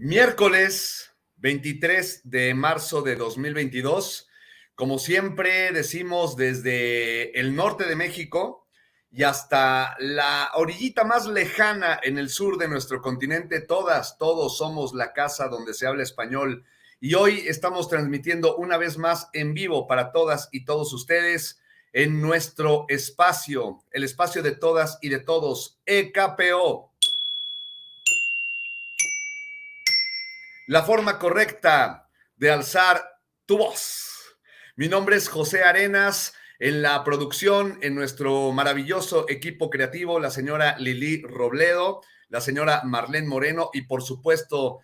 Miércoles 23 de marzo de 2022. Como siempre decimos, desde el norte de México y hasta la orillita más lejana en el sur de nuestro continente, todos somos la casa donde se habla español. Y hoy estamos transmitiendo una vez más en vivo para todas y todos ustedes en nuestro espacio, el espacio de todas y de todos, EKPO. La forma correcta de alzar tu voz. Mi nombre es José Arenas. En la producción, en nuestro maravilloso equipo creativo, la señora Lili Robledo, la señora Marlene Moreno y, por supuesto,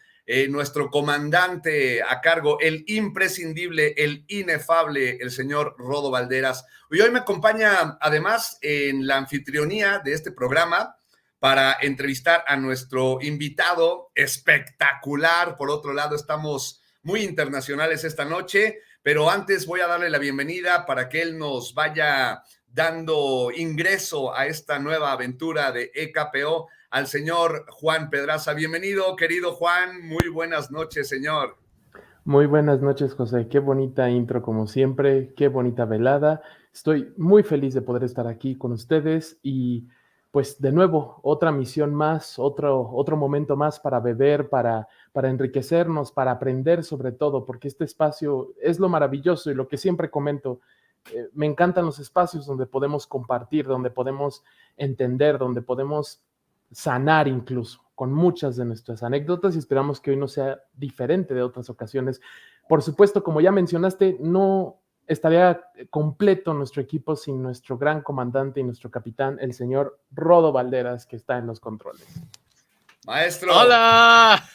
nuestro comandante a cargo, el imprescindible, el inefable, el señor Rodo Valderas. Y hoy me acompaña, además, en la anfitrionía de este programa, para entrevistar a nuestro invitado espectacular. Por otro lado, estamos muy internacionales esta noche, pero antes voy a darle la bienvenida para que él nos vaya dando ingreso a esta nueva aventura de EKPO al señor Juan Pedraza. Bienvenido, querido Juan. Muy buenas noches, señor. Muy buenas noches, José. Qué bonita intro como siempre, qué bonita velada. Estoy muy feliz de poder estar aquí con ustedes y pues de nuevo, otra misión más, otro momento más para beber, para enriquecernos, para aprender sobre todo, porque este espacio es lo maravilloso y lo que siempre comento. Me encantan los espacios donde podemos compartir, donde podemos entender, donde podemos sanar incluso con muchas de nuestras anécdotas y esperamos que hoy no sea diferente de otras ocasiones. Por supuesto, como ya mencionaste, no estaría completo nuestro equipo sin nuestro gran comandante y nuestro capitán, el señor Rodo Valderas, que está en los controles. Maestro. ¡Hola!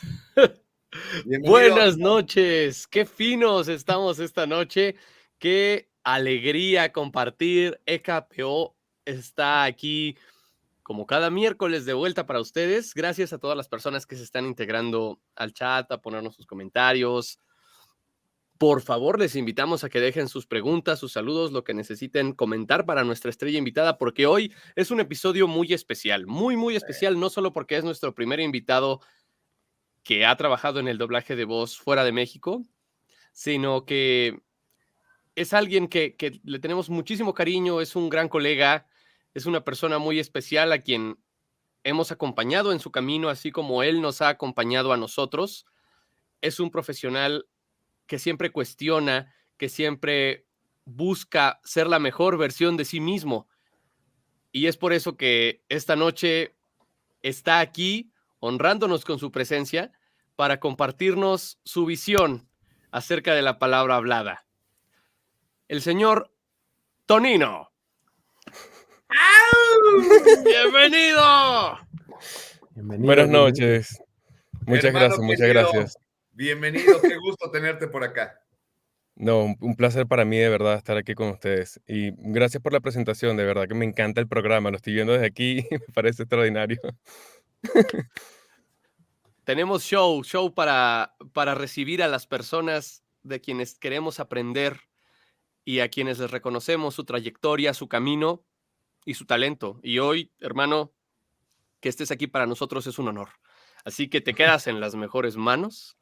Bienvenido. Buenas noches. Qué finos estamos esta noche. Qué alegría compartir. EKPO está aquí como cada miércoles de vuelta para ustedes. Gracias a todas las personas que se están integrando al chat, a ponernos sus comentarios. Por favor, les invitamos a que dejen sus preguntas, sus saludos, lo que necesiten comentar para nuestra estrella invitada, porque hoy es un episodio muy especial, muy especial, no solo porque es nuestro primer invitado que ha trabajado en el doblaje de voz fuera de México, sino que es alguien que le tenemos muchísimo cariño, es un gran colega, es una persona muy especial a quien hemos acompañado en su camino, así como él nos ha acompañado a nosotros. Es un profesional que siempre cuestiona, que siempre busca ser la mejor versión de sí mismo. Y es por eso que esta noche está aquí honrándonos con su presencia para compartirnos su visión acerca de la palabra hablada. El señor Tonino. ¡Bienvenido! Buenas noches. Muchas Hermano gracias, muchas querido, gracias. bienvenido, qué gusto tenerte por acá. No, un placer para mí de verdad estar aquí con ustedes. Y gracias por la presentación, de verdad que me encanta el programa, lo estoy viendo desde aquí y me parece extraordinario. Tenemos show para recibir a las personas de quienes queremos aprender y a quienes les reconocemos su trayectoria, su camino y su talento. Y hoy, hermano, que estés aquí para nosotros es un honor. Así que te quedas en las mejores manos.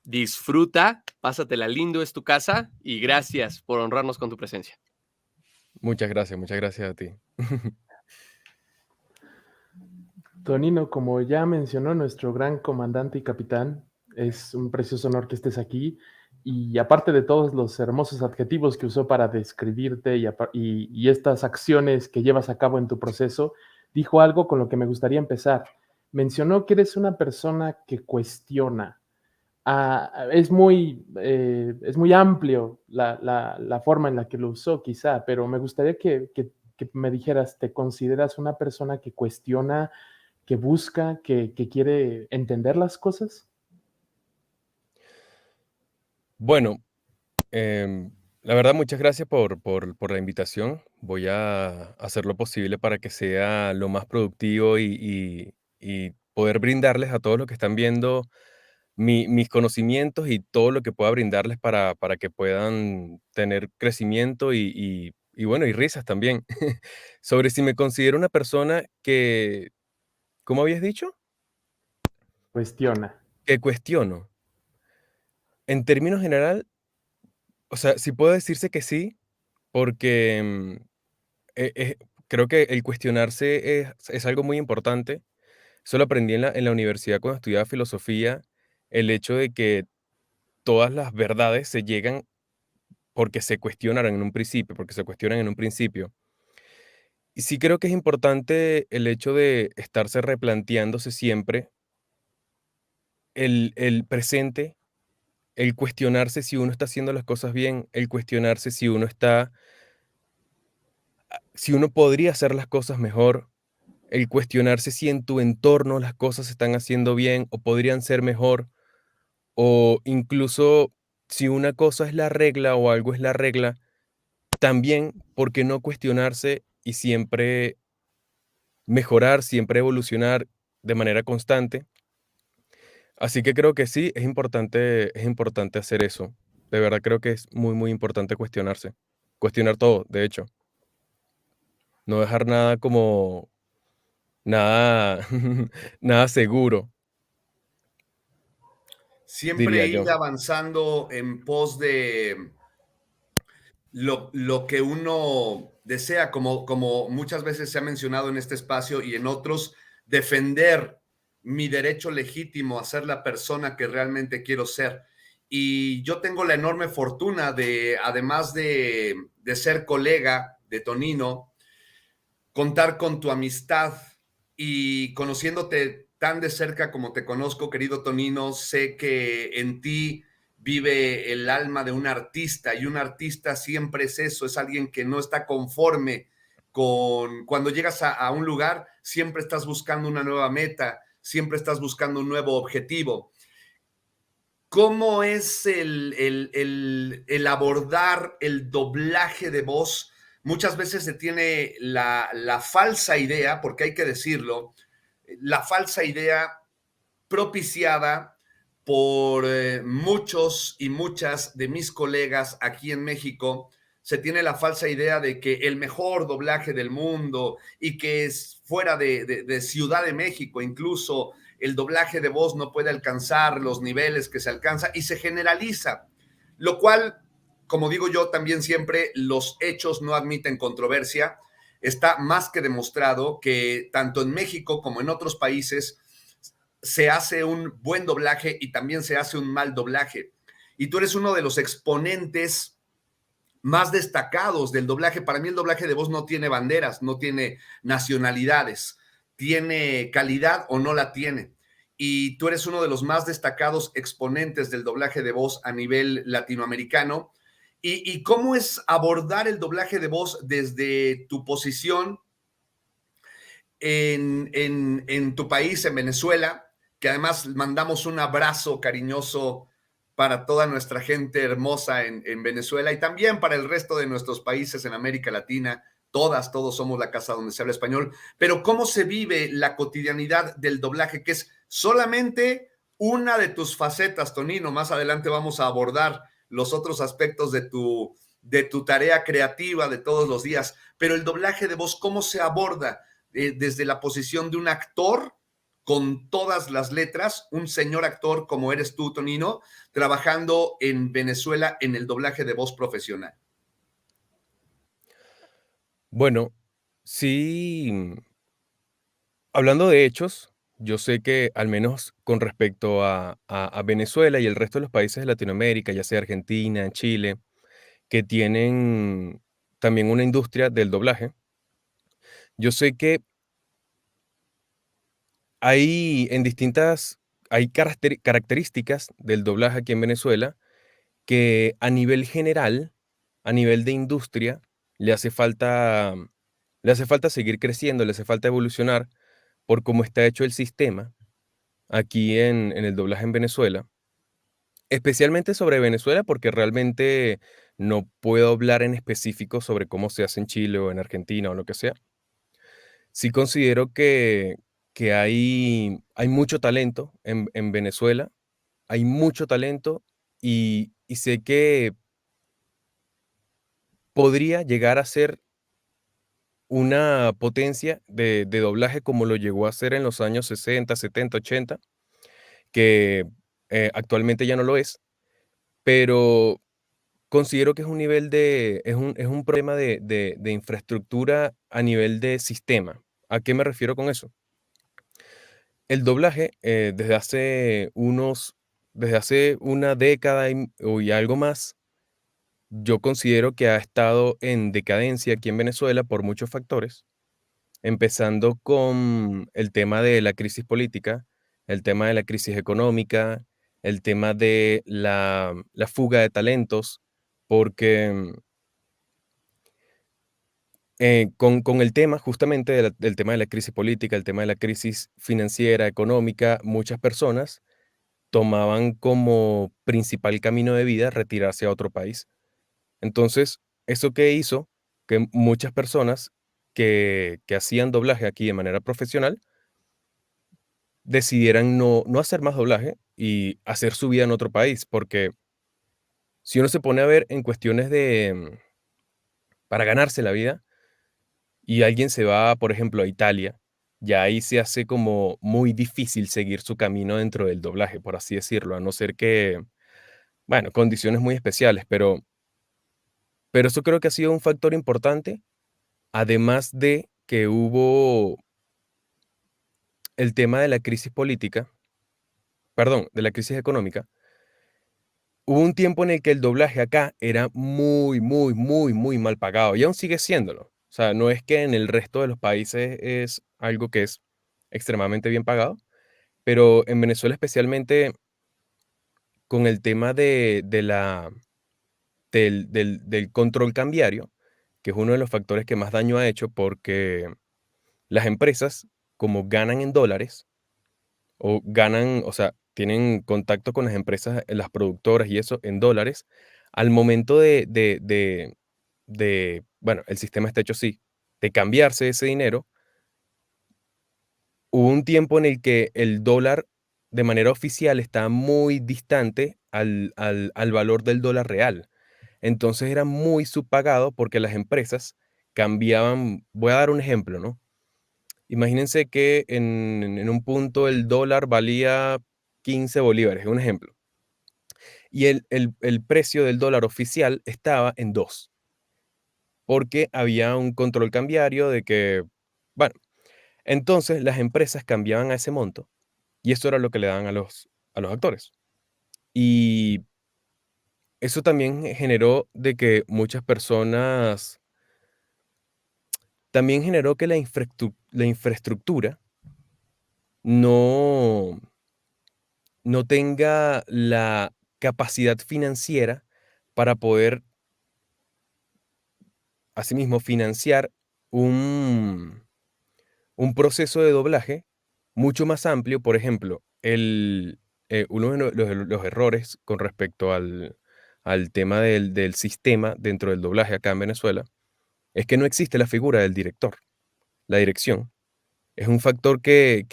Disfruta, pásatela lindo, es tu casa y gracias por honrarnos con tu presencia. Muchas gracias a ti. Tonino, como ya mencionó nuestro gran comandante y capitán, es un precioso honor que estés aquí y aparte de todos los hermosos adjetivos que usó para describirte y estas acciones que llevas a cabo en tu proceso, dijo algo con lo que me gustaría empezar. Mencionó que eres una persona que cuestiona. Es muy amplio la forma en la que lo usó quizá, pero me gustaría que me dijeras, ¿te consideras una persona que cuestiona, que busca, que quiere entender las cosas? Bueno, la verdad, muchas gracias por la invitación. Voy a hacer lo posible para que sea lo más productivo y poder brindarles a todos los que están viendo mis conocimientos y todo lo que pueda brindarles para que puedan tener crecimiento y bueno, y risas también. Sobre si me considero una persona que, ¿cómo habías dicho? Cuestiona. que cuestiono. En términos general, o sea, sí puede decirse que sí, porque eh, eh, creo que el cuestionarse es algo muy importante. Eso lo aprendí en la universidad cuando estudiaba filosofía, el hecho de que todas las verdades se llegan porque se cuestionaron en un principio, porque se cuestionan en un principio. Y sí creo que es importante el hecho de estarse replanteándose siempre el presente, el cuestionarse si uno está haciendo las cosas bien, el cuestionarse si uno podría hacer las cosas mejor, el cuestionarse si en tu entorno las cosas se están haciendo bien o podrían ser mejor, o incluso si una cosa es la regla o algo es la regla, también, ¿por qué no cuestionarse y siempre mejorar, siempre evolucionar de manera constante? Así que creo que sí, es importante hacer eso. De verdad creo que es muy, muy importante cuestionarse. Cuestionar todo, de hecho. No dejar nada como, nada, nada seguro, Siempre diría ir yo. avanzando en pos de lo que uno desea, como muchas veces se ha mencionado en este espacio y en otros, defender mi derecho legítimo a ser la persona que realmente quiero ser. Y yo tengo la enorme fortuna de, además de ser colega de Tonino, contar con tu amistad y conociéndote tan de cerca como te conozco, querido Tonino, sé que en ti vive el alma de un artista y un artista siempre es eso, es alguien que no está conforme con cuando llegas a un lugar, siempre estás buscando una nueva meta, siempre estás buscando un nuevo objetivo. ¿Cómo es el abordar el doblaje de voz? Muchas veces se tiene la falsa idea, porque hay que decirlo, la falsa idea propiciada por muchos y muchas de mis colegas aquí en México. Se tiene la falsa idea de que el mejor doblaje del mundo y que es fuera de Ciudad de México, incluso el doblaje de voz no puede alcanzar los niveles que se alcanza y se generaliza, lo cual, como digo yo también siempre, los hechos no admiten controversia. Está más que demostrado que tanto en México como en otros países se hace un buen doblaje y también se hace un mal doblaje. Y tú eres uno de los exponentes más destacados del doblaje. Para mí el doblaje de voz no tiene banderas, no tiene nacionalidades, tiene calidad o no la tiene. Y tú eres uno de los más destacados exponentes del doblaje de voz a nivel latinoamericano. ¿Y cómo es abordar el doblaje de voz desde tu posición en tu país, en Venezuela, que además mandamos un abrazo cariñoso para toda nuestra gente hermosa en Venezuela y también para el resto de nuestros países en América Latina? Todos somos la casa donde se habla español, pero ¿cómo se vive la cotidianidad del doblaje, que es solamente una de tus facetas, Tonino? Más adelante vamos a abordar los otros aspectos de tu tarea creativa de todos los días, pero el doblaje de voz, ¿cómo se aborda desde la posición de un actor con todas las letras, un señor actor como eres tú, Tonino, trabajando en Venezuela en el doblaje de voz profesional? Bueno, sí, hablando de hechos, yo sé que al menos con respecto a Venezuela y el resto de los países de Latinoamérica, ya sea Argentina, Chile, que tienen también una industria del doblaje, yo sé que hay en distintas, hay características del doblaje aquí en Venezuela que a nivel general, a nivel de industria, le hace falta, le hace falta seguir creciendo, le hace falta evolucionar por cómo está hecho el sistema aquí en el doblaje en Venezuela, especialmente sobre Venezuela, porque realmente no puedo hablar en específico sobre cómo se hace en Chile o en Argentina o lo que sea. Sí considero que hay mucho talento en Venezuela, hay mucho talento y sé que podría llegar a ser una potencia de doblaje como lo llegó a ser en los años 60, 70, 80, que actualmente ya no lo es, pero considero que es un nivel es un problema de infraestructura a nivel de sistema. ¿A qué me refiero con eso? El doblaje, desde hace una década y algo más, yo considero que ha estado en decadencia aquí en Venezuela por muchos factores, empezando con el tema de la crisis política, el tema de la crisis económica, el tema de la fuga de talentos, porque con el tema justamente del tema de la crisis política, el tema de la crisis financiera, económica, muchas personas tomaban como principal camino de vida retirarse a otro país. Entonces, ¿eso qué hizo? Que muchas personas que hacían doblaje aquí de manera profesional decidieran no hacer más doblaje y hacer su vida en otro país, porque si uno se pone a ver en cuestiones para ganarse la vida, y alguien se va, por ejemplo, a Italia, ya ahí se hace como muy difícil seguir su camino dentro del doblaje, por así decirlo, a no ser que, bueno, condiciones muy especiales, pero eso creo que ha sido un factor importante, además de que hubo el tema de la crisis política, perdón, de la crisis económica. Hubo un tiempo en el que el doblaje acá era muy, muy, muy, muy mal pagado y aún sigue siéndolo. O sea, no es que en el resto de los países es algo que es extremadamente bien pagado, pero en Venezuela especialmente con el tema del control cambiario, que es uno de los factores que más daño ha hecho porque las empresas, como ganan en dólares, o sea, tienen contacto con las empresas, las productoras y eso en dólares, al momento bueno, el sistema está hecho así, de cambiarse ese dinero, hubo un tiempo en el que el dólar de manera oficial está muy distante al valor del dólar real. Entonces era muy subpagado porque las empresas cambiaban, voy a dar un ejemplo, ¿no? Imagínense que en un punto el dólar valía 15 bolívares, un ejemplo, y el precio del dólar oficial estaba en 2, porque había un control cambiario de que, bueno, entonces las empresas cambiaban a ese monto y eso era lo que le daban a los actores. Y eso también generó de que muchas personas, también generó que la infraestructura no, no tenga la capacidad financiera para poder, asimismo, financiar un, un proceso de doblaje mucho más amplio. Por ejemplo, uno de los errores con respecto al tema del sistema dentro del doblaje acá en Venezuela es que no existe la figura del director, la dirección. Es un factor que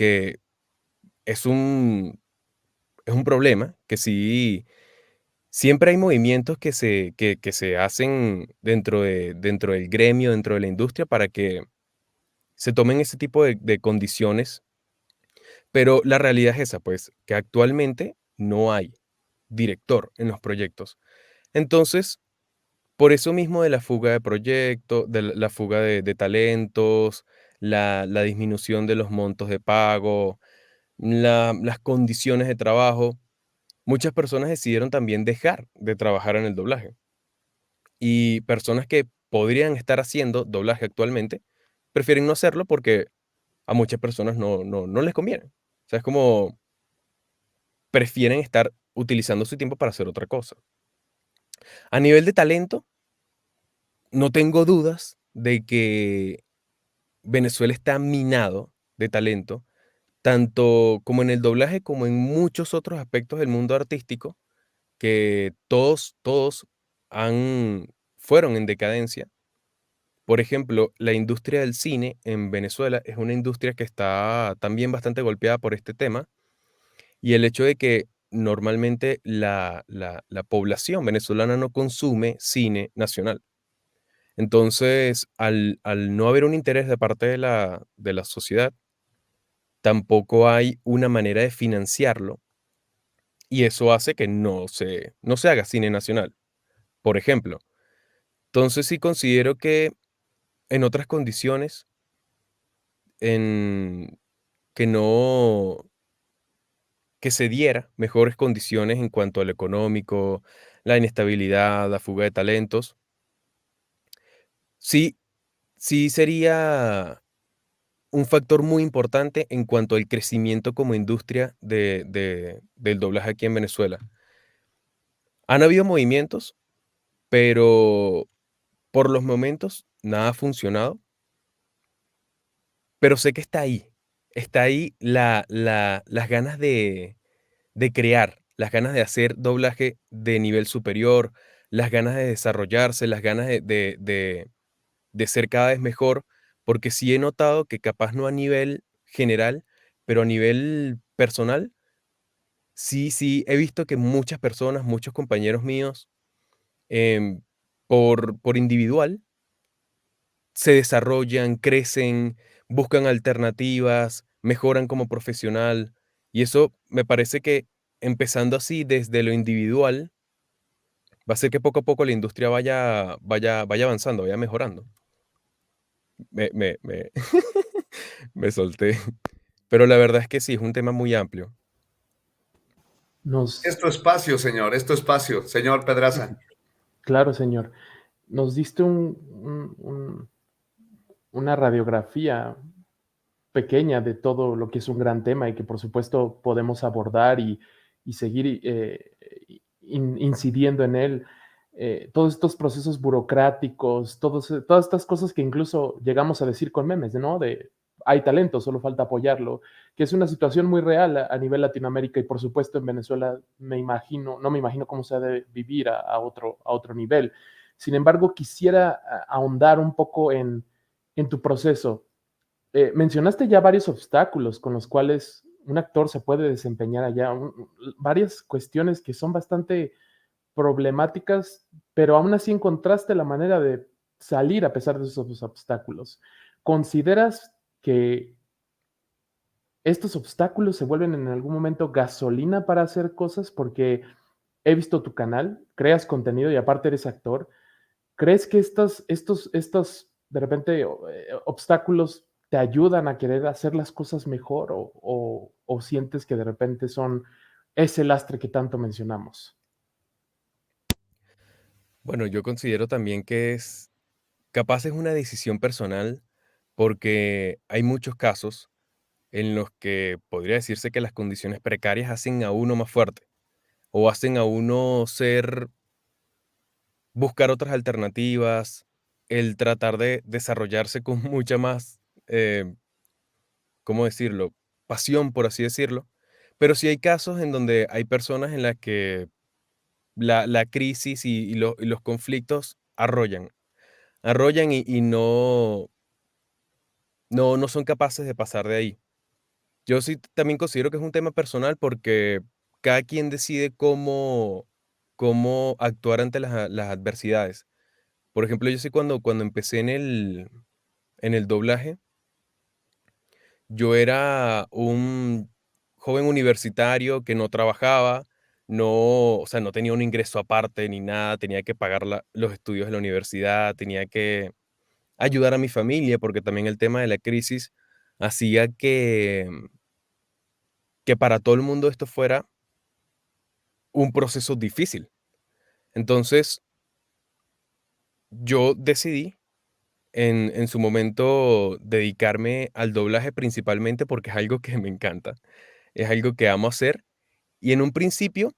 es un problema que sí. Siempre hay movimientos que se hacen dentro del gremio, dentro de la industria, para que se tomen ese tipo de condiciones, pero la realidad es esa, pues, que actualmente no hay director en los proyectos. Entonces, por eso mismo de la fuga de proyectos, de la fuga de talentos, la disminución de los montos de pago, las condiciones de trabajo, muchas personas decidieron también dejar de trabajar en el doblaje. Y personas que podrían estar haciendo doblaje actualmente, prefieren no hacerlo porque a muchas personas no les conviene. O sea, es como prefieren estar utilizando su tiempo para hacer otra cosa. A nivel de talento, no tengo dudas de que Venezuela está minado de talento, tanto como en el doblaje como en muchos otros aspectos del mundo artístico, que todos fueron en decadencia. Por ejemplo, la industria del cine en Venezuela es una industria que está también bastante golpeada por este tema y el hecho de que normalmente la población venezolana no consume cine nacional. Entonces, al no haber un interés de parte de la sociedad, tampoco hay una manera de financiarlo y eso hace que no se haga cine nacional, por ejemplo. Entonces sí considero que en otras condiciones, en que no que se diera mejores condiciones en cuanto a lo económico, la inestabilidad, la fuga de talentos, sí sí sería un factor muy importante en cuanto al crecimiento como industria del doblaje aquí en Venezuela. Han habido movimientos, pero por los momentos nada ha funcionado, pero sé que está ahí las ganas de crear, las ganas de hacer doblaje de nivel superior, las ganas de desarrollarse, las ganas de ser cada vez mejor, porque sí he notado que capaz no a nivel general, pero a nivel personal, sí he visto que muchas personas, muchos compañeros míos, em, por individual, se desarrollan, crecen, buscan alternativas, mejoran como profesional, y eso me parece que empezando así desde lo individual, va a hacer que poco a poco la industria vaya avanzando, vaya mejorando. Me me solté. Pero la verdad es que sí, es un tema muy amplio. Es Nos, tu espacio, señor, es tu espacio, señor Pedraza. claro, señor, nos diste una radiografía pequeña de todo lo que es un gran tema y que por supuesto podemos abordar y seguir incidiendo en él. Todos estos procesos burocráticos, todas estas cosas que incluso llegamos a decir con memes, ¿no? De hay talento, solo falta apoyarlo, que es una situación muy real a nivel Latinoamérica y por supuesto en Venezuela no me imagino cómo se ha de vivir a otro nivel. Sin embargo, quisiera ahondar un poco en tu proceso. Mencionaste ya varios obstáculos con los cuales un actor se puede desempeñar allá, varias cuestiones que son bastante problemáticas, pero aún así encontraste la manera de salir a pesar de esos obstáculos. ¿Consideras que estos obstáculos se vuelven en algún momento gasolina para hacer cosas? Porque he visto tu canal, creas contenido y aparte eres actor. ¿Crees que estos de repente obstáculos te ayudan a querer hacer las cosas mejor o sientes que de repente son ese lastre que tanto mencionamos? Bueno, yo considero también que capaz es una decisión personal, porque hay muchos casos en los que podría decirse que las condiciones precarias hacen a uno más fuerte, o hacen a uno buscar otras alternativas, el tratar de desarrollarse con mucha más, ¿cómo decirlo? Pasión, por así decirlo. Pero sí hay casos en donde hay personas en las que la crisis y los conflictos arrollan y no son capaces de pasar de ahí. Yo sí también considero que es un tema personal porque cada quien decide cómo actuar ante las adversidades. Por ejemplo, yo sé cuando empecé en el doblaje, yo era un joven universitario que no trabajaba, o sea, no tenía un ingreso aparte ni nada, tenía que pagar los estudios de la universidad, tenía que ayudar a mi familia, porque también el tema de la crisis hacía que para todo el mundo esto fuera un proceso difícil. Entonces, yo decidí en su momento dedicarme al doblaje principalmente porque es algo que me encanta, es algo que amo hacer. Y de un principio,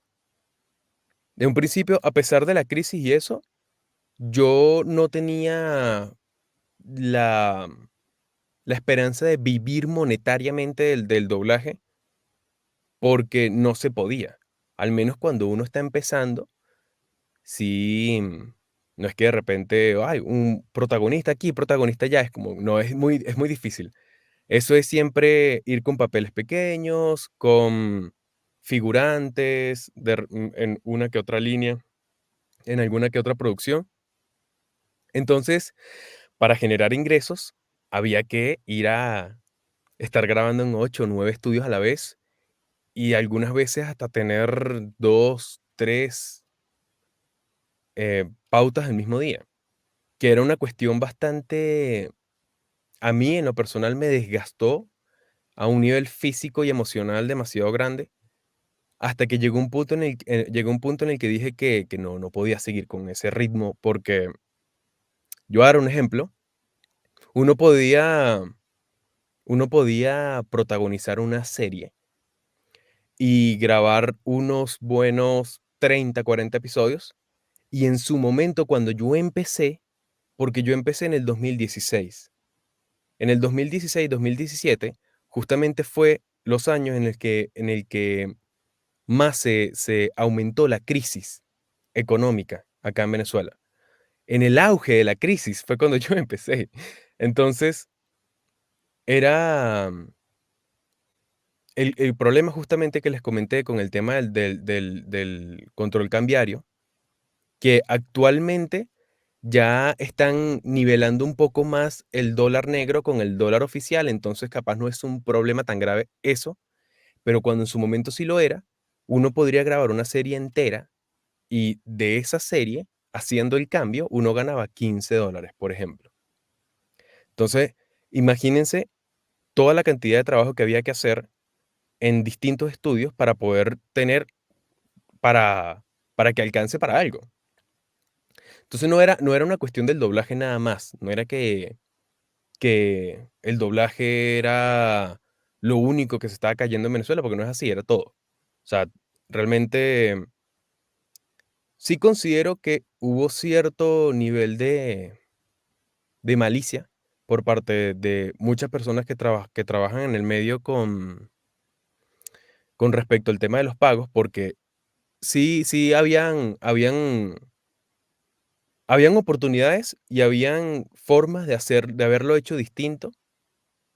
a pesar de la crisis y eso, yo no tenía la, la esperanza de vivir monetariamente del doblaje porque no se podía. Al menos cuando uno está empezando, sí, no es que de repente, hay un protagonista aquí, protagonista allá, es como, no, es muy difícil. Eso es siempre ir con papeles pequeños, con figurantes, en una que otra línea, en alguna que otra producción. Entonces, para generar ingresos, había que ir a estar grabando en 8 o 9 estudios a la vez y algunas veces hasta tener 2, 3 pautas el mismo día, que era una cuestión bastante, a mí en lo personal me desgastó a un nivel físico y emocional demasiado grande, hasta que llegó un punto en el que dije que no podía seguir con ese ritmo, porque yo voy a dar un ejemplo, uno podía, uno podía protagonizar una serie y grabar unos buenos 30, 40 episodios, y en su momento cuando yo empecé, porque yo empecé en el 2016, en el 2016, 2017, justamente fue los años en el que más se aumentó la crisis económica acá en Venezuela. En el auge de la crisis fue cuando yo empecé. Entonces, era el problema justamente que les comenté con el tema del control cambiario, que actualmente ya están nivelando un poco más el dólar negro con el dólar oficial, entonces capaz no es un problema tan grave eso, pero cuando en su momento sí lo era, uno podría grabar una serie entera y de esa serie, haciendo el cambio, uno ganaba $15, por ejemplo. Entonces, imagínense toda la cantidad de trabajo que había que hacer en distintos estudios para poder tener, para que alcance para algo. Entonces no era una cuestión del doblaje nada más, no era que el doblaje era lo único que se estaba cayendo en Venezuela, porque no es así, era todo. O sea, realmente sí considero que hubo cierto nivel de malicia por parte de muchas personas que trabajan en el medio con respecto al tema de los pagos, porque sí habían oportunidades y habían formas de haberlo hecho distinto,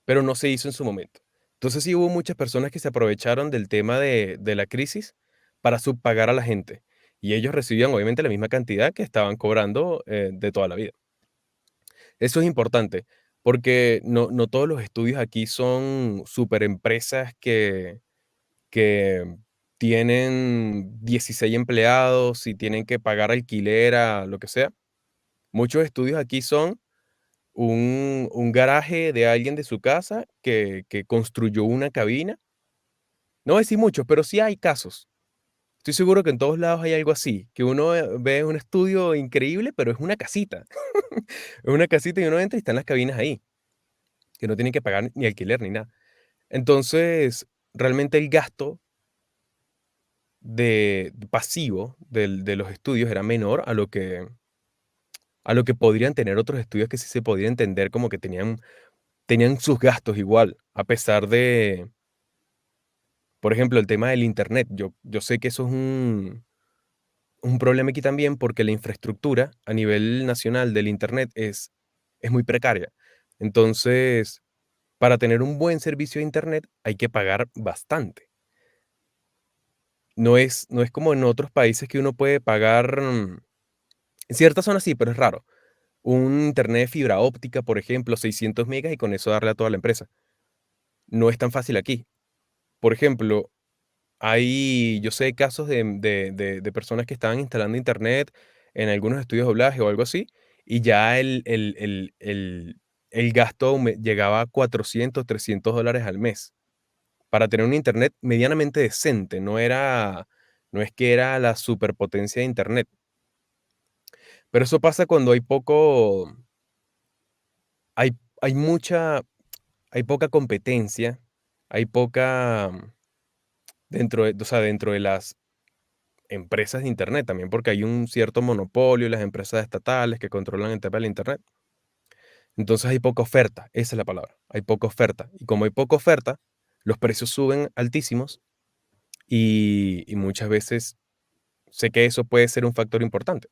pero no se hizo en su momento. Entonces sí hubo muchas personas que se aprovecharon del tema de la crisis para subpagar a la gente, y ellos recibían obviamente la misma cantidad que estaban cobrando, de toda la vida. Eso es importante, porque no todos los estudios aquí son superempresas que tienen 16 empleados y tienen que pagar alquiler a lo que sea. Muchos estudios aquí son un garaje de alguien de su casa que construyó una cabina. No voy a decir muchos, pero sí hay casos. Estoy seguro que en todos lados hay algo así, que uno ve un estudio increíble, pero es una casita. Es una casita y uno entra y están las cabinas ahí, que no tienen que pagar ni alquiler ni nada. Entonces, realmente el gasto pasivo de los estudios era menor a lo que podrían tener otros estudios que sí se podría entender como que tenían sus gastos igual, a pesar de, por ejemplo, el tema del internet. Yo sé que eso es un problema aquí también porque la infraestructura a nivel nacional del internet es muy precaria. Entonces, para tener un buen servicio de internet hay que pagar bastante. No es como en otros países que uno puede pagar, en ciertas zonas sí, pero es raro. Un internet de fibra óptica, por ejemplo, 600 megas y con eso darle a toda la empresa. No es tan fácil aquí. Por ejemplo, yo sé casos de personas que estaban instalando internet en algunos estudios de doblaje o algo así, y ya el gasto llegaba a $400, $300 al mes para tener un internet medianamente decente. No es que era la superpotencia de internet. Pero eso pasa cuando hay, hay mucha, hay poca competencia, hay poca, o sea, dentro de las empresas de internet también, porque hay un cierto monopolio, las empresas estatales que controlan el tema del internet. Entonces hay poca oferta, esa es la palabra, hay poca oferta. Y como hay poca oferta, los precios suben altísimos, y muchas veces sé que eso puede ser un factor importante.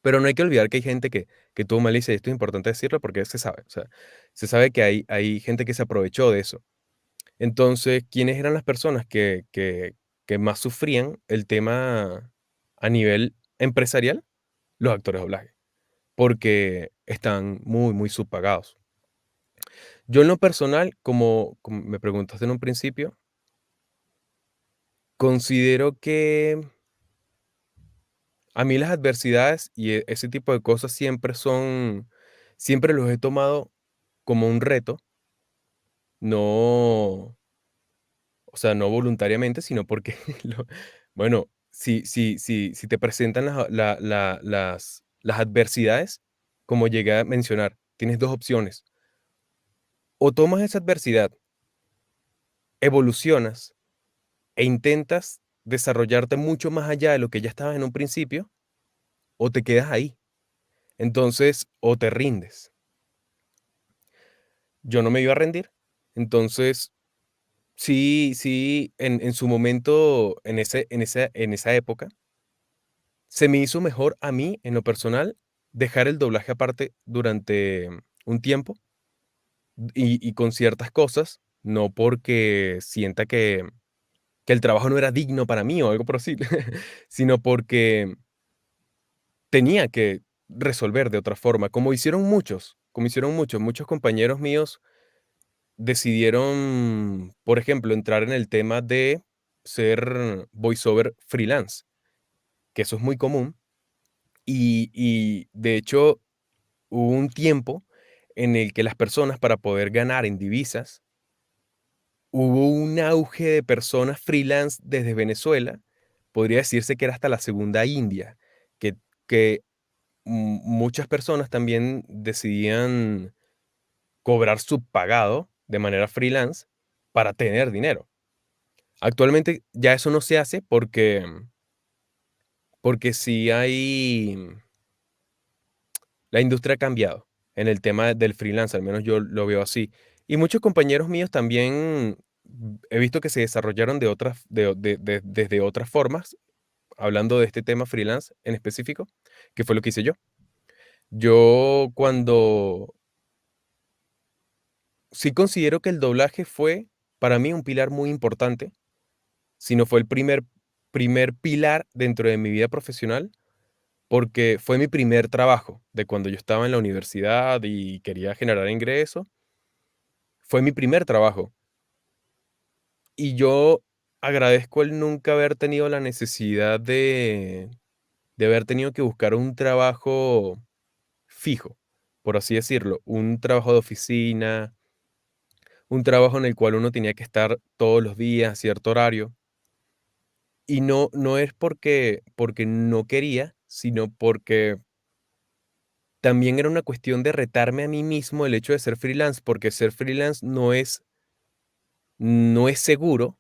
Pero no hay que olvidar que hay gente que tuvo malicia, y esto es importante decirlo porque se sabe. O sea, se sabe que hay gente que se aprovechó de eso. Entonces, ¿quiénes eran las personas que más sufrían el tema a nivel empresarial? Los actores de doblaje, porque están muy, muy subpagados. Yo en lo personal, como me preguntaste en un principio, considero que a mí las adversidades y ese tipo de cosas siempre los he tomado como un reto, no, o sea, no voluntariamente, sino porque, bueno, si te presentan las adversidades, como llegué a mencionar, tienes dos opciones. O tomas esa adversidad, evolucionas e intentas desarrollarte mucho más allá de lo que ya estabas en un principio, o te quedas ahí. Entonces, o te rindes. Yo no me iba a rendir. Entonces, sí, en su momento, en esa época, se me hizo mejor a mí, en lo personal, dejar el doblaje aparte durante un tiempo y con ciertas cosas, no porque sienta que el trabajo no era digno para mí o algo por así, sino porque tenía que resolver de otra forma, muchos compañeros míos decidieron, por ejemplo, entrar en el tema de ser voiceover freelance, que eso es muy común. Y de hecho, hubo un tiempo en el que las personas, para poder ganar en divisas, hubo un auge de personas freelance desde Venezuela. Podría decirse que era hasta la segunda India, que muchas personas también decidían cobrar subpagado de manera freelance para tener dinero. Actualmente ya eso no se hace porque sí la industria ha cambiado en el tema del freelance, al menos yo lo veo así. Y muchos compañeros míos también he visto que se desarrollaron desde otras formas, hablando de este tema freelance en específico, que fue lo que hice yo. Yo sí considero que el doblaje fue para mí un pilar muy importante, si no fue el primer pilar dentro de mi vida profesional, porque fue mi primer trabajo de cuando yo estaba en la universidad y quería generar ingresos. Fue mi primer trabajo. Y yo agradezco el nunca haber tenido la necesidad de haber tenido que buscar un trabajo fijo, por así decirlo, un trabajo de oficina, un trabajo en el cual uno tenía que estar todos los días a cierto horario. Y no es porque no quería, sino porque también era una cuestión de retarme a mí mismo el hecho de ser freelance, porque ser freelance no es seguro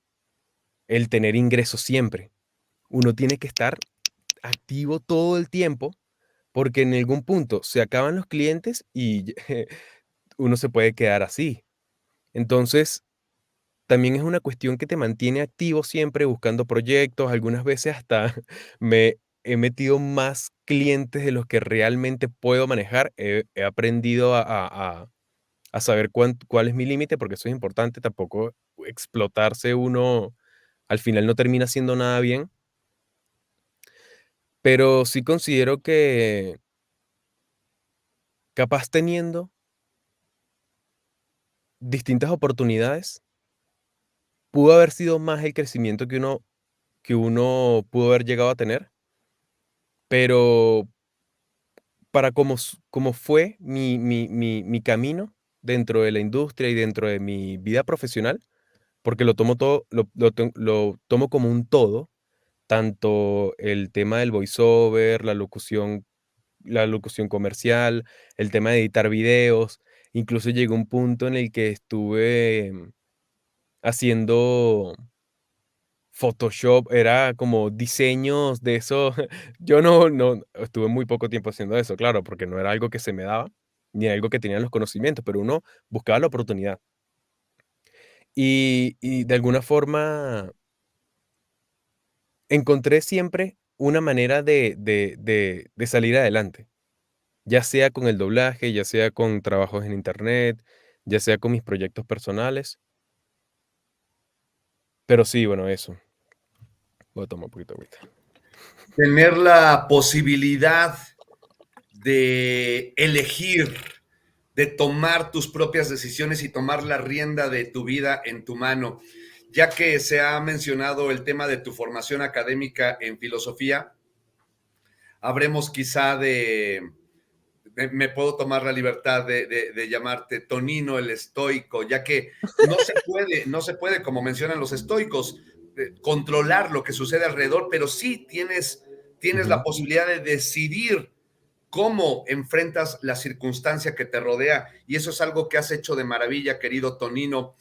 el tener ingresos siempre. Uno tiene que estar activo todo el tiempo porque en algún punto se acaban los clientes y uno se puede quedar así. Entonces, también es una cuestión que te mantiene activo siempre buscando proyectos. Algunas veces hasta me he metido más clientes de los que realmente puedo manejar. He aprendido a saber cuál es mi límite, porque eso es importante. Tampoco explotarse uno al final no termina haciendo nada bien. Pero sí considero que capaz teniendo distintas oportunidades, pudo haber sido más el crecimiento que uno pudo haber llegado a tener, pero para como fue mi camino dentro de la industria y dentro de mi vida profesional, porque lo tomo todo, lo tomo como un todo, tanto el tema del voiceover, la locución comercial, el tema de editar videos. Incluso llegó un punto en el que estuve haciendo Photoshop, era como diseños de eso. Yo no estuve muy poco tiempo haciendo eso, claro, porque no era algo que se me daba, ni algo que tenía los conocimientos, pero uno buscaba la oportunidad. Y de alguna forma encontré siempre una manera de salir adelante, ya sea con el doblaje, ya sea con trabajos en internet, ya sea con mis proyectos personales. Pero sí, bueno, eso. Voy a tomar un poquito de agüita. Tener la posibilidad de elegir, de tomar tus propias decisiones y tomar la rienda de tu vida en tu mano. Ya que se ha mencionado el tema de tu formación académica en filosofía, habremos quizá me puedo tomar la libertad de llamarte Tonino el estoico, ya que no se puede, como mencionan los estoicos, controlar lo que sucede alrededor, pero sí tienes la posibilidad de decidir cómo enfrentas la circunstancia que te rodea, y eso es algo que has hecho de maravilla, querido Tonino.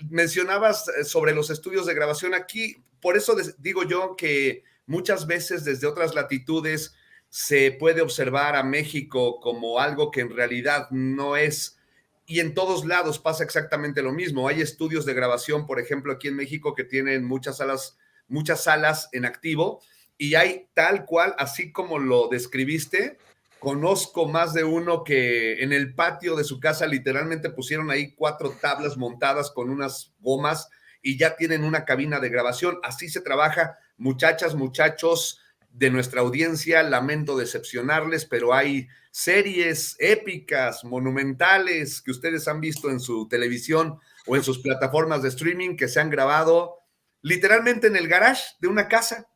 Mencionabas sobre los estudios de grabación aquí, por eso digo yo que muchas veces desde otras latitudes se puede observar a México como algo que en realidad no es, y en todos lados pasa exactamente lo mismo. Hay estudios de grabación, por ejemplo, aquí en México que tienen muchas salas en activo, y hay tal cual, así como lo describiste. Conozco más de uno que en el patio de su casa literalmente pusieron ahí 4 tablas montadas con unas gomas y ya tienen una cabina de grabación. Así se trabaja, muchachas, muchachos de nuestra audiencia. Lamento decepcionarles, pero hay series épicas, monumentales que ustedes han visto en su televisión o en sus plataformas de streaming que se han grabado literalmente en el garage de una casa.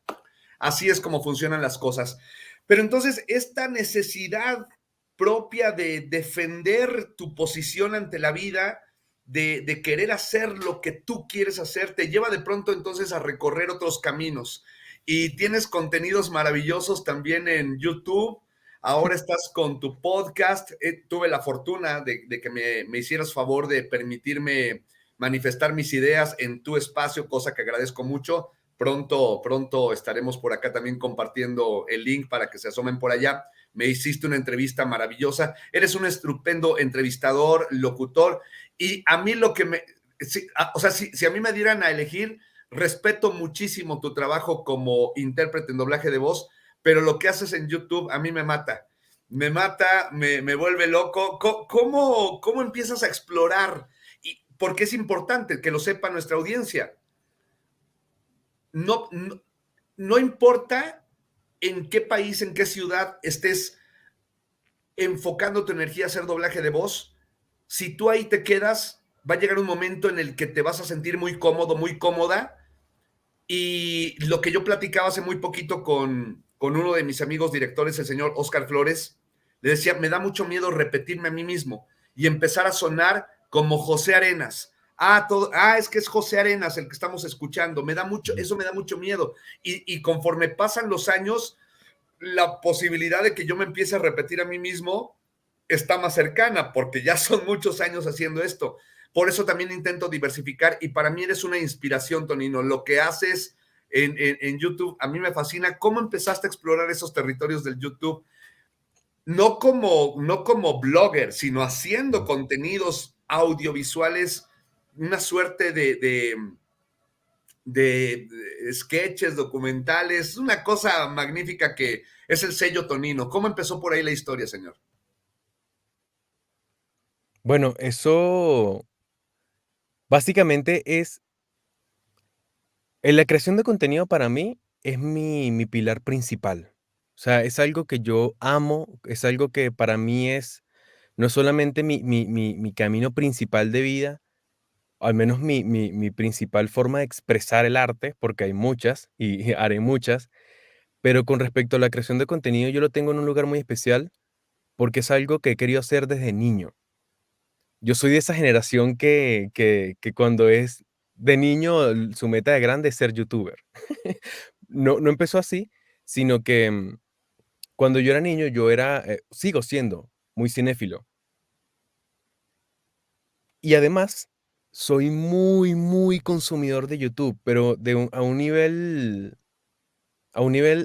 Así es como funcionan las cosas. Pero entonces esta necesidad propia de defender tu posición ante la vida, de querer hacer lo que tú quieres hacer, te lleva de pronto entonces a recorrer otros caminos. Y tienes contenidos maravillosos también en YouTube. Ahora estás con tu podcast. Tuve la fortuna de que me hicieras favor de permitirme manifestar mis ideas en tu espacio, cosa que agradezco mucho. Pronto estaremos por acá también compartiendo el link para que se asomen por allá. Me hiciste una entrevista maravillosa. Eres un estupendo entrevistador, locutor. Y a mí lo que si a mí me dieran a elegir, respeto muchísimo tu trabajo como intérprete en doblaje de voz, pero lo que haces en YouTube a mí me mata. Me vuelve loco. ¿Cómo empiezas a explorar? Y porque es importante que lo sepa nuestra audiencia. No importa en qué país, en qué ciudad estés enfocando tu energía a hacer doblaje de voz, si tú ahí te quedas, va a llegar un momento en el que te vas a sentir muy cómodo, muy cómoda. Y lo que yo platicaba hace muy poquito con uno de mis amigos directores, el señor Oscar Flores, le decía, me da mucho miedo repetirme a mí mismo y empezar a sonar como José Arenas. Es que es José Arenas el que estamos escuchando. Eso me da mucho miedo. Y conforme pasan los años, la posibilidad de que yo me empiece a repetir a mí mismo está más cercana, porque ya son muchos años haciendo esto. Por eso también intento diversificar, y para mí eres una inspiración, Tonino. Lo que haces en YouTube, a mí me fascina. ¿Cómo empezaste a explorar esos territorios del YouTube? No como blogger, sino haciendo contenidos audiovisuales, una suerte de sketches, documentales, una cosa magnífica que es el sello Tonino. ¿Cómo empezó por ahí la historia, señor? Bueno, eso básicamente es, en la creación de contenido para mí es mi pilar principal. O sea, es algo que yo amo, es algo que para mí es no solamente mi camino principal de vida, al menos mi principal forma de expresar el arte, porque hay muchas y haré muchas, pero con respecto a la creación de contenido yo lo tengo en un lugar muy especial porque es algo que he querido hacer desde niño. Yo soy de esa generación que cuando es de niño, su meta de grande es ser youtuber. No empezó así, sino que cuando yo era niño, yo era, sigo siendo muy cinéfilo. Y además, soy muy, muy consumidor de YouTube, pero a un nivel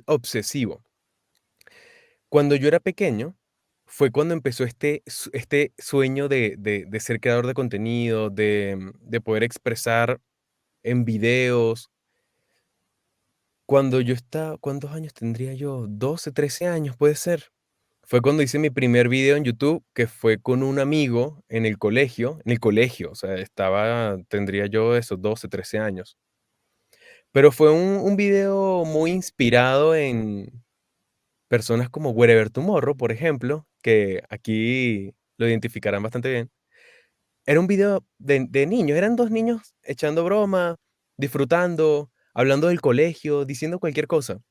obsesivo. Cuando yo era pequeño, fue cuando empezó este sueño de ser creador de contenido, de poder expresar en videos. Cuando yo estaba, ¿cuántos años tendría yo? 12, 13 años, puede ser. Fue cuando hice mi primer video en YouTube, que fue con un amigo en el colegio, o sea, tendría yo esos 12, 13 años. Pero fue un video muy inspirado en personas como Wherever Tomorrow, por ejemplo, que aquí lo identificarán bastante bien. Era un video de niños, eran dos niños echando broma, disfrutando, hablando del colegio, diciendo cualquier cosa.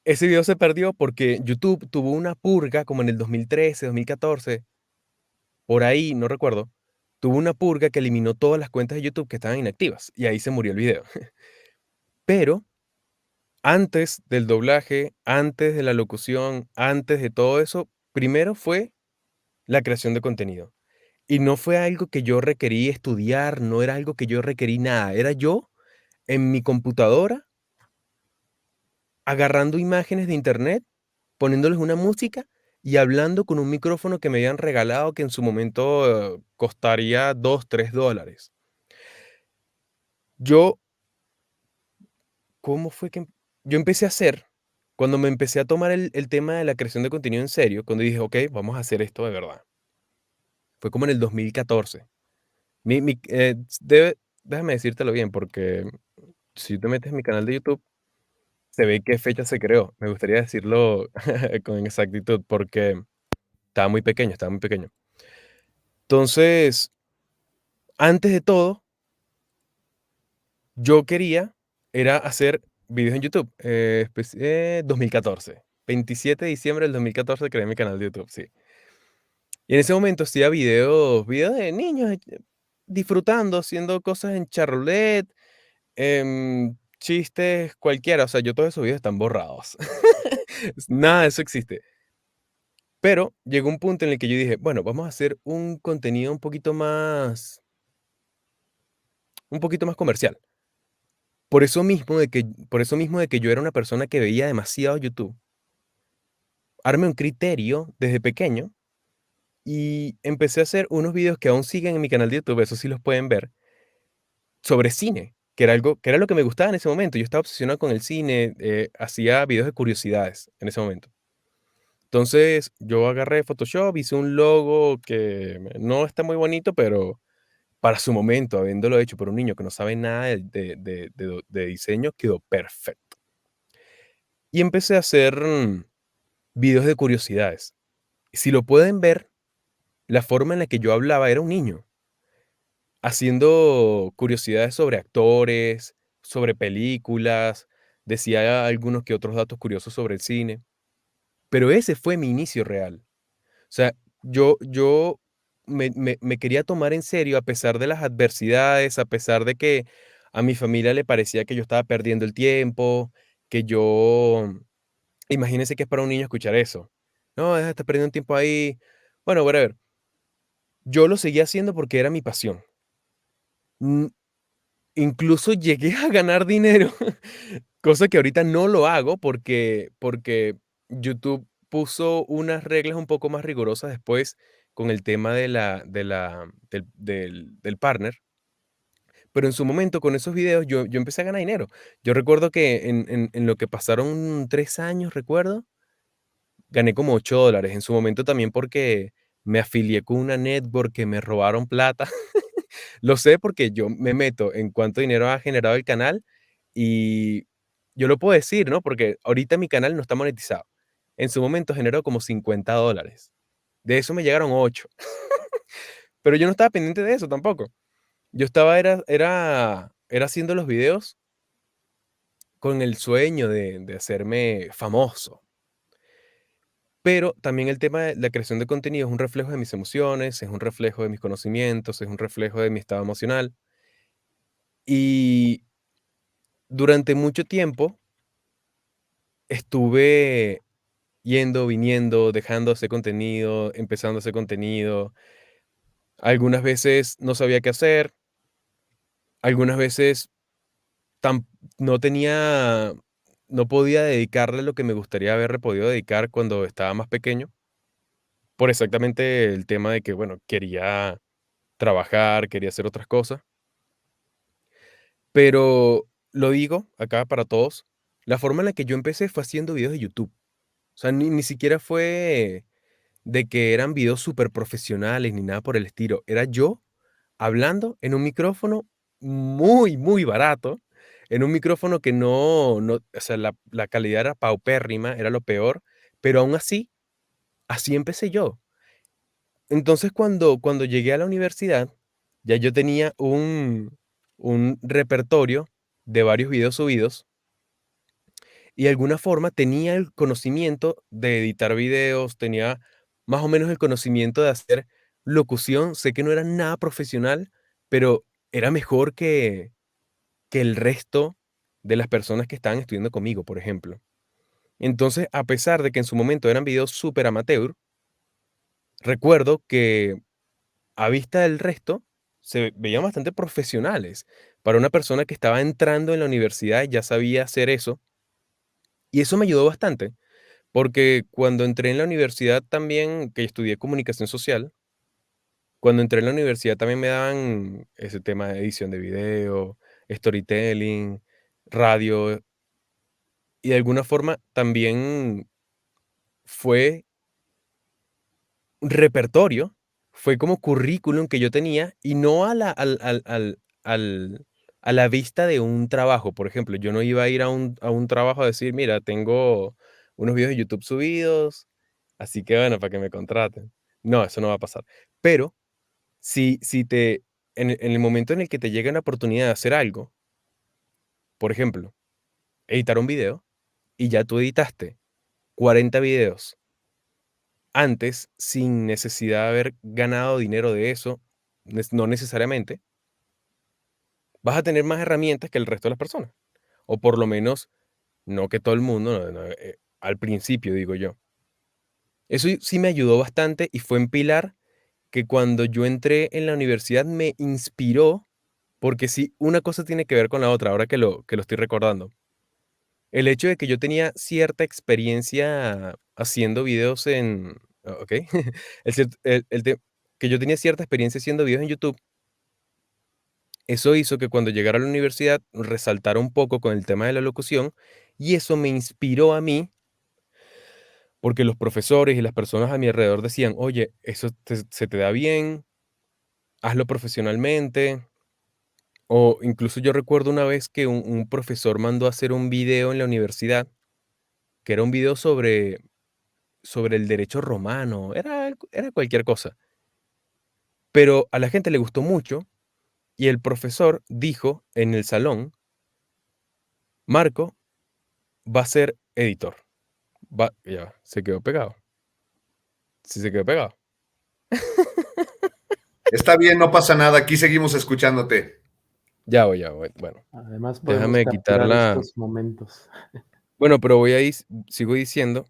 Ese video se perdió porque YouTube tuvo una purga como en el 2013, 2014, por ahí, no recuerdo. Tuvo una purga que eliminó todas las cuentas de YouTube que estaban inactivas y ahí se murió el video. Pero antes del doblaje, antes de la locución, antes de todo eso, primero fue la creación de contenido. Y no fue algo que yo requerí estudiar, no era algo que yo requerí nada. Era yo en mi computadora agarrando imágenes de internet, poniéndoles una música y hablando con un micrófono que me habían regalado que en su momento costaría $2, $3. Yo, ¿cómo fue que yo empecé a hacer? Cuando me empecé a tomar el tema de la creación de contenido en serio, cuando dije, ok, vamos a hacer esto de verdad. Fue como en el 2014. Déjame decírtelo bien, porque si te metes en mi canal de YouTube, se ve qué fecha se creó. Me gustaría decirlo con exactitud, porque estaba muy pequeño, estaba muy pequeño. Entonces, antes de todo, yo quería era hacer videos en YouTube. 2014. 27 de diciembre del 2014 creé mi canal de YouTube, sí. Y en ese momento hacía videos de niños disfrutando, haciendo cosas en charroulette, chistes cualquiera. O sea, yo todos esos videos están borrados. Nada de eso existe. Pero llegó un punto en el que yo dije, bueno, vamos a hacer un contenido un poquito más comercial. Por eso mismo de que yo era una persona que veía demasiado YouTube, armé un criterio desde pequeño y empecé a hacer unos videos que aún siguen en mi canal de YouTube, eso sí los pueden ver, sobre cine, que era lo que me gustaba en ese momento. Yo estaba obsesionado con el cine, hacía videos de curiosidades en ese momento. Entonces, yo agarré Photoshop, hice un logo que no está muy bonito, pero para su momento, habiéndolo hecho por un niño que no sabe nada de diseño, quedó perfecto. Y empecé a hacer videos de curiosidades. Si lo pueden ver, la forma en la que yo hablaba era un niño, haciendo curiosidades sobre actores, sobre películas, decía algunos que otros datos curiosos sobre el cine, pero ese fue mi inicio real. O sea, yo me quería tomar en serio a pesar de las adversidades, a pesar de que a mi familia le parecía que yo estaba perdiendo el tiempo, que yo, imagínense que es para un niño escuchar eso. No, estás perdiendo tiempo ahí. Bueno, whatever. Yo lo seguía haciendo porque era mi pasión. Mm, Incluso llegué a ganar dinero, cosa que ahorita no lo hago porque YouTube puso unas reglas un poco más rigurosas después con el tema del partner. Pero en su momento con esos videos yo empecé a ganar dinero. Yo recuerdo que en lo que pasaron 3 años, recuerdo, gané como $8. En su momento también porque me afilié con una network que me robaron plata. Lo sé porque yo me meto en cuánto dinero ha generado el canal y yo lo puedo decir, ¿no? Porque ahorita mi canal no está monetizado. En su momento generó como $50. De eso me llegaron 8. Pero yo no estaba pendiente de eso tampoco. Yo estaba era haciendo los videos con el sueño de hacerme famoso. Pero también el tema de la creación de contenido es un reflejo de mis emociones, es un reflejo de mis conocimientos, es un reflejo de mi estado emocional. Y durante mucho tiempo estuve yendo, viniendo, dejando de hacer contenido, empezando a hacer contenido. Algunas veces no sabía qué hacer, algunas veces tam no tenía no podía dedicarle lo que me gustaría haberle podido dedicar cuando estaba más pequeño, por exactamente el tema de que, bueno, quería trabajar, quería hacer otras cosas. Pero lo digo acá para todos, la forma en la que yo empecé fue haciendo videos de YouTube. O sea, ni siquiera fue de que eran videos súper profesionales ni nada por el estilo. Era yo hablando en un micrófono muy, muy barato, en un micrófono que no, o sea, la calidad era paupérrima, era lo peor, pero aún así, así empecé yo. Entonces, cuando llegué a la universidad, ya yo tenía un repertorio de varios videos subidos y de alguna forma tenía el conocimiento de editar videos, tenía más o menos el conocimiento de hacer locución. Sé que no era nada profesional, pero era mejor que el resto de las personas que estaban estudiando conmigo, por ejemplo. Entonces, a pesar de que en su momento eran videos súper amateur, recuerdo que a vista del resto se veían bastante profesionales. Para una persona que estaba entrando en la universidad ya sabía hacer eso. Y eso me ayudó bastante, porque cuando entré en la universidad también, que estudié comunicación social, cuando entré en la universidad también me daban ese tema de edición de video, storytelling, radio, y de alguna forma también fue un repertorio, fue como currículum que yo tenía y no a la, a la vista de un trabajo. Por ejemplo, yo no iba a ir a un trabajo a decir, mira, tengo unos videos de YouTube subidos, así que bueno, para que me contraten. No, eso no va a pasar. Pero si te, en el momento en el que te llega una oportunidad de hacer algo, por ejemplo, editar un video, y ya tú editaste 40 videos antes sin necesidad de haber ganado dinero de eso, no necesariamente, vas a tener más herramientas que el resto de las personas. O por lo menos, no que todo el mundo, al principio digo yo. Eso sí me ayudó bastante y fue en pilar que cuando yo entré en la universidad me inspiró, porque sí, una cosa tiene que ver con la otra, ahora que lo estoy recordando. El hecho de que yo tenía cierta experiencia haciendo videos en... Ok. Que yo tenía cierta experiencia haciendo videos en YouTube, eso hizo que cuando llegara a la universidad resaltara un poco con el tema de la locución y eso me inspiró a mí porque los profesores y las personas a mi alrededor decían, oye, se te da bien, hazlo profesionalmente. O incluso yo recuerdo una vez que un profesor mandó a hacer un video en la universidad, que era un video sobre el derecho romano, era cualquier cosa. Pero a la gente le gustó mucho y el profesor dijo en el salón, Marco va a ser editor. Ya va, se quedó pegado. Sí, se quedó pegado. Está bien, no pasa nada. Aquí seguimos escuchándote. Ya voy. Bueno, Además, podemos déjame quitar capturar la... estos momentos. Bueno, pero sigo diciendo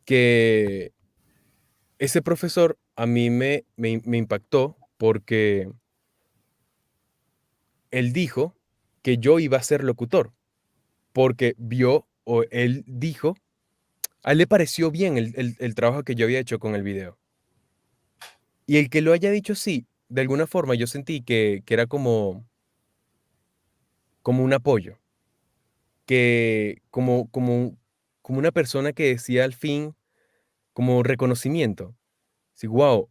que ese profesor a mí me impactó porque él dijo que yo iba a ser locutor, porque vio o él dijo, a él le pareció bien el trabajo que yo había hecho con el video. Y el que lo haya dicho sí, de alguna forma yo sentí que era como un apoyo, que como una persona que decía al fin, como reconocimiento. Sí, wow,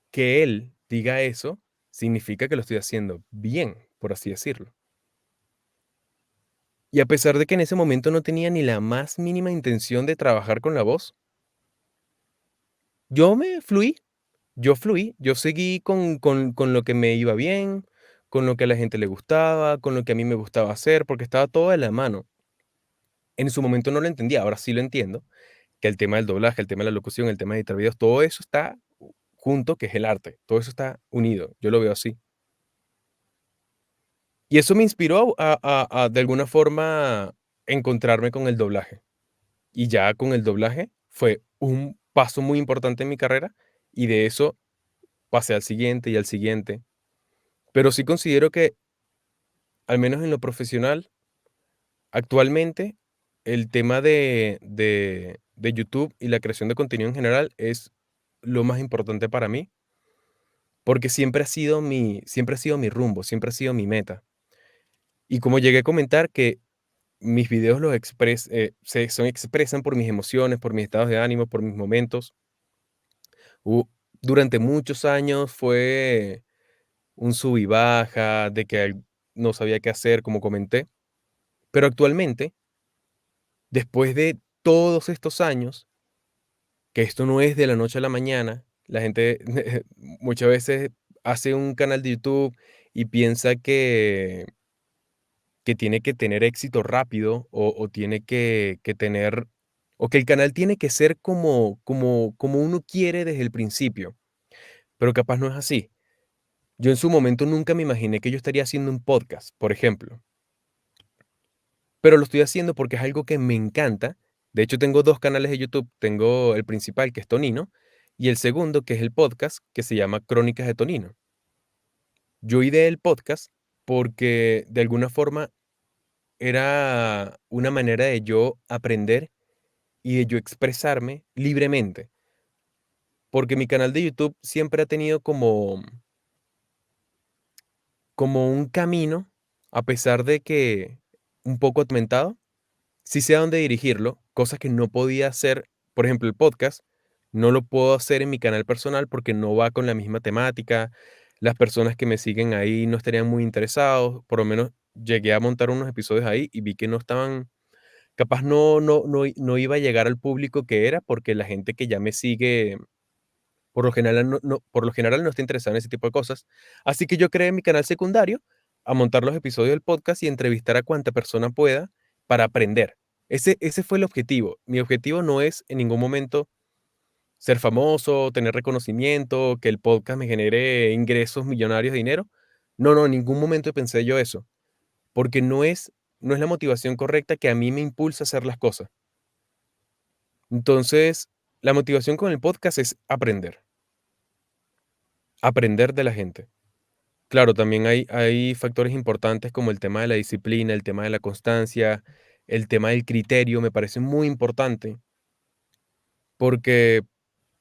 que él diga eso significa que lo estoy haciendo bien, por así decirlo. Y a pesar de que en ese momento no tenía ni la más mínima intención de trabajar con la voz, yo me fluí, yo seguí con lo que me iba bien, con lo que a la gente le gustaba, con lo que a mí me gustaba hacer, porque estaba todo de la mano. En su momento no lo entendía, ahora sí lo entiendo, que el tema del doblaje, el tema de la locución, el tema de editar videos, todo eso está junto, que es el arte, todo eso está unido, yo lo veo así. Y eso me inspiró de alguna forma, encontrarme con el doblaje. Y ya con el doblaje fue un paso muy importante en mi carrera y de eso pasé al siguiente y al siguiente. Pero sí considero que, al menos en lo profesional, actualmente el tema de YouTube y la creación de contenido en general es lo más importante para mí, porque siempre ha sido mi rumbo, siempre ha sido mi meta. Y como llegué a comentar que mis videos se expresan por mis emociones, por mis estados de ánimo, por mis momentos. Hu Durante muchos años fue un sub y baja, de que no sabía qué hacer, como comenté, pero actualmente, después de todos estos años, que esto no es de la noche a la mañana, la gente muchas veces hace un canal de YouTube y piensa que tiene que tener éxito rápido o tiene que tener, o que el canal tiene que ser como uno quiere desde el principio, pero capaz no es así. Yo en su momento nunca me imaginé que yo estaría haciendo un podcast, por ejemplo, pero lo estoy haciendo porque es algo que me encanta. De hecho, tengo 2 canales de YouTube. Tengo el principal, que es Tonino, y el segundo, que es el podcast, que se llama Crónicas de Tonino. Yo ideé el podcast porque de alguna forma era una manera de yo aprender y de yo expresarme libremente, porque mi canal de YouTube siempre ha tenido como un camino, a pesar de que un poco atormentado. Sí sé a dónde dirigirlo, cosas que no podía hacer, por ejemplo, el podcast, no lo puedo hacer en mi canal personal porque no va con la misma temática, las personas que me siguen ahí no estarían muy interesados, por lo menos llegué a montar unos episodios ahí y vi que no estaban, capaz no iba a llegar al público que era, porque la gente que ya me sigue, por lo general no está interesada en ese tipo de cosas. Así que yo creé mi canal secundario a montar los episodios del podcast y entrevistar a cuanta persona pueda para aprender. Ese fue el objetivo. Mi objetivo no es en ningún momento ser famoso, tener reconocimiento, que el podcast me genere ingresos millonarios de dinero. No, no, en ningún momento pensé yo eso, porque no es la motivación correcta que a mí me impulsa a hacer las cosas. Entonces, la motivación con el podcast es aprender de la gente. Claro, también hay factores importantes como el tema de la disciplina, el tema de la constancia, el tema del criterio, me parece muy importante, porque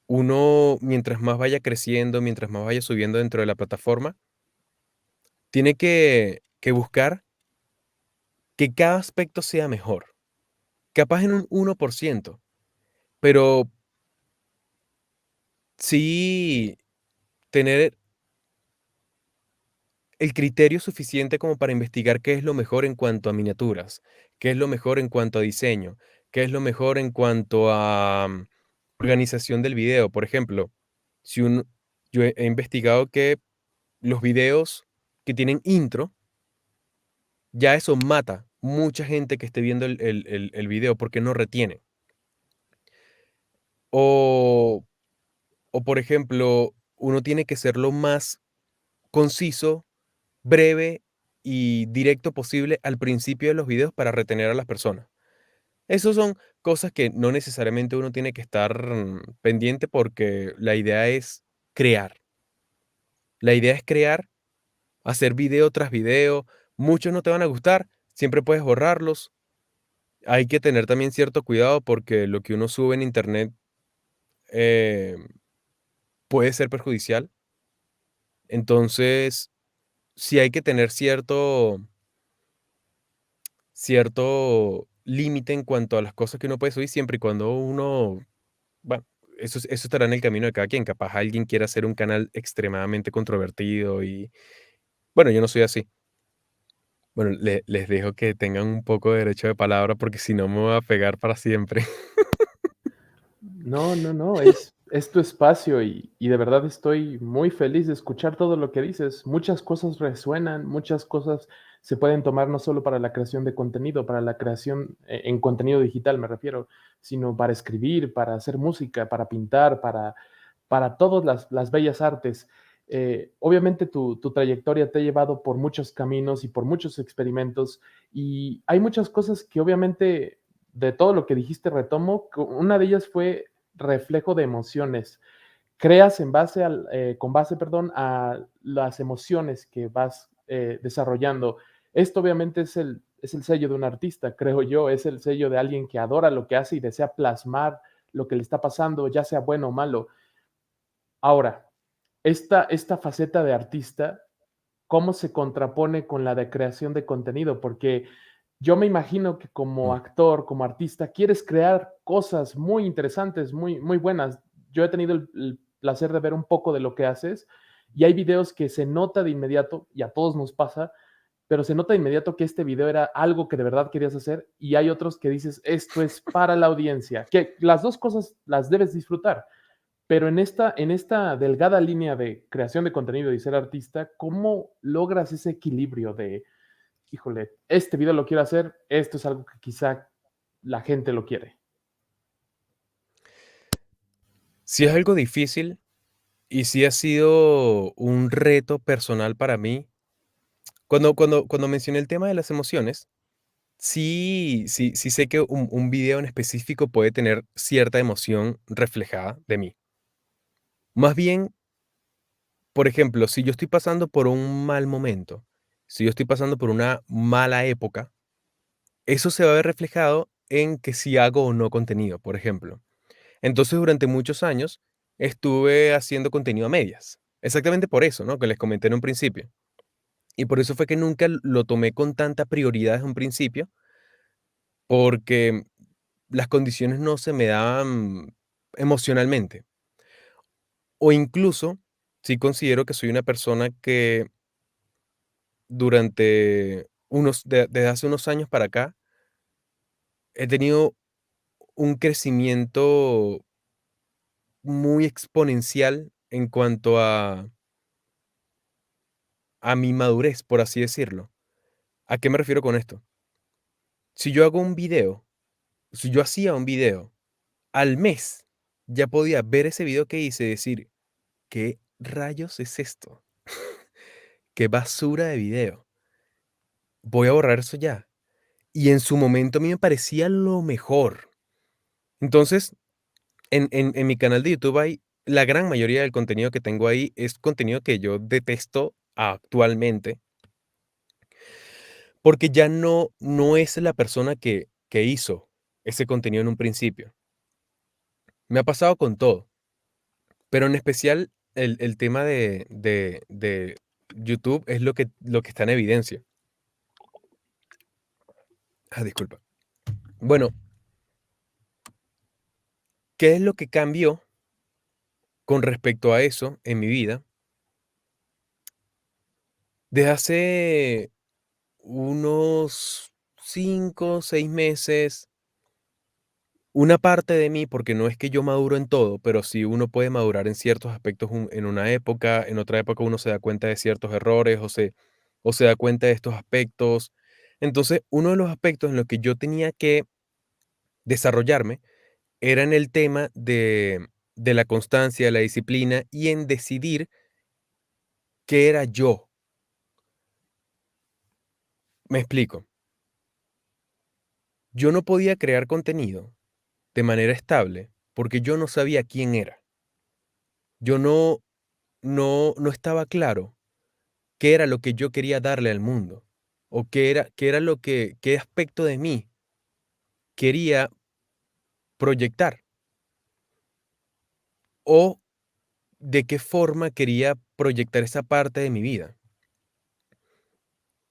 uno, mientras más vaya creciendo, mientras más vaya subiendo dentro de la plataforma, tiene que buscar que cada aspecto sea mejor, capaz en un 1%, pero sí tener el criterio suficiente como para investigar qué es lo mejor en cuanto a miniaturas, qué es lo mejor en cuanto a diseño, qué es lo mejor en cuanto a organización del video. Por ejemplo, si un, yo he investigado que los videos que tienen intro, ya eso mata mucha gente que esté viendo el video porque no retiene. O, o, por ejemplo, uno tiene que ser lo más conciso, breve y directo posible al principio de los videos para retener a las personas. Esas son cosas que no necesariamente uno tiene que estar pendiente, porque la idea es crear. La idea es crear, hacer video tras video. Muchos no te van a gustar, siempre puedes borrarlos. Hay que tener también cierto cuidado porque lo que uno sube en internet eh, puede ser perjudicial. Entonces, sí hay que tener cierto límite en cuanto a las cosas que uno puede subir, siempre y cuando uno, bueno, eso estará en el camino de cada quien. Capaz alguien quiera hacer un canal extremadamente controvertido y, bueno, yo no soy así. Bueno, les dejo que tengan un poco de derecho de palabra porque si no me voy a pegar para siempre. No, no, no, es tu espacio y de verdad estoy muy feliz de escuchar todo lo que dices. Muchas cosas resuenan, muchas cosas se pueden tomar no solo para la creación de contenido, para la creación en contenido digital me refiero, sino para escribir, para hacer música, para pintar, para todas las bellas artes. Obviamente tu trayectoria te ha llevado por muchos caminos y por muchos experimentos y hay muchas cosas que obviamente de todo lo que dijiste retomo. Una de ellas fue reflejo de emociones. Creas con base, perdón, a las emociones que vas desarrollando. Esto obviamente es el sello de un artista, creo yo, es el sello de alguien que adora lo que hace y desea plasmar lo que le está pasando, ya sea bueno o malo. Ahora, esta faceta de artista, ¿cómo se contrapone con la de creación de contenido? Porque yo me imagino que como Mm. actor, como artista, quieres crear cosas muy interesantes, muy, muy buenas. Yo he tenido el placer de ver un poco de lo que haces y hay videos que se nota de inmediato, y a todos nos pasa, pero se nota de inmediato que este video era algo que de verdad querías hacer y hay otros que dices, esto es para la audiencia, que las dos cosas las debes disfrutar, Pero en esta delgada línea de creación de contenido y ser artista, ¿cómo logras ese equilibrio de, híjole, este video lo quiero hacer, esto es algo que quizá la gente lo quiere? Sí es algo difícil y sí ha sido un reto personal para mí. Cuando mencioné el tema de las emociones, sí sé que un video en específico puede tener cierta emoción reflejada de mí. Más bien, por ejemplo, si yo estoy pasando por un mal momento, si yo estoy pasando por una mala época, eso se va a ver reflejado en que si hago o no contenido, por ejemplo. Entonces, durante muchos años estuve haciendo contenido a medias. Exactamente por eso, ¿no? Que les comenté en un principio. Y por eso fue que nunca lo tomé con tanta prioridad desde un principio, porque las condiciones no se me daban emocionalmente. O incluso, sí considero que soy una persona que desde hace unos años para acá, he tenido un crecimiento muy exponencial en cuanto a mi madurez, por así decirlo. ¿A qué me refiero con esto? Si yo hago un video, si yo hacía un video, al mes ya podía ver ese video que hice y decir, ¿qué rayos es esto? ¿Qué basura de video? Voy a borrar eso ya. Y en su momento a mí me parecía lo mejor. Entonces, en mi canal de YouTube hay la gran mayoría del contenido que tengo ahí es contenido que yo detesto actualmente, porque ya no es la persona que hizo ese contenido en un principio. Me ha pasado con todo, pero en especial el tema de YouTube es lo que está en evidencia. Ah, disculpa. Bueno, ¿qué es lo que cambió con respecto a eso en mi vida? Desde hace unos 5 6 meses, una parte de mí, porque no es que yo maduro en todo, pero sí uno puede madurar en ciertos aspectos en una época, en otra época uno se da cuenta de ciertos errores o se da cuenta de estos aspectos. Entonces, uno de los aspectos en los que yo tenía que desarrollarme era en el tema de la constancia, la disciplina y en decidir qué era yo. Me explico. Yo no podía crear contenido de manera estable porque yo no sabía quién era. Yo no estaba claro qué era lo que yo quería darle al mundo o qué era qué aspecto de mí quería proyectar o de qué forma quería proyectar esa parte de mi vida.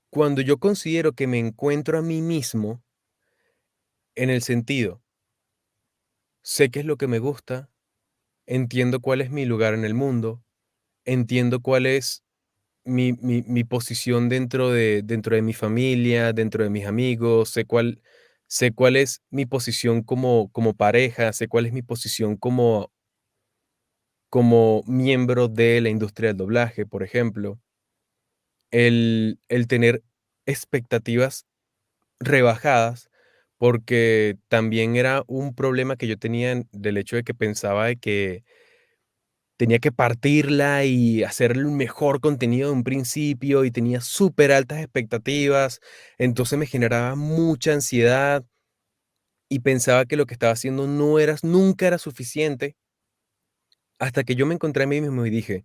Cuando yo considero que me encuentro a mí mismo en el sentido, sé qué es lo que me gusta, entiendo cuál es mi lugar en el mundo, entiendo cuál es mi posición dentro de mi familia, dentro de mis amigos, sé cuál es mi posición como pareja, sé cuál es mi posición como miembro de la industria del doblaje, por ejemplo. El tener expectativas rebajadas, porque también era un problema que yo tenía del hecho de que pensaba de que tenía que partirla y hacer el mejor contenido de un principio y tenía súper altas expectativas, entonces me generaba mucha ansiedad y pensaba que lo que estaba haciendo nunca era suficiente, hasta que yo me encontré a mí mismo y dije,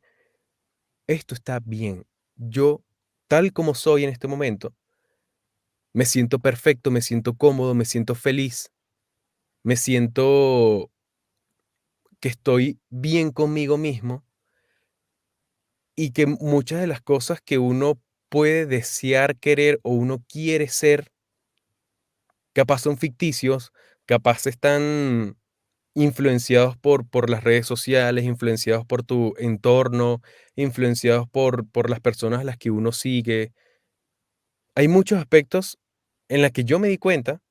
esto está bien, yo tal como soy en este momento, me siento perfecto, me siento cómodo, me siento feliz, me siento que estoy bien conmigo mismo y que muchas de las cosas que uno puede desear querer o uno quiere ser, capaz son ficticios, capaz están influenciados por las redes sociales, influenciados por tu entorno, influenciados por las personas a las que uno sigue. Hay muchos aspectos en los que yo me di cuenta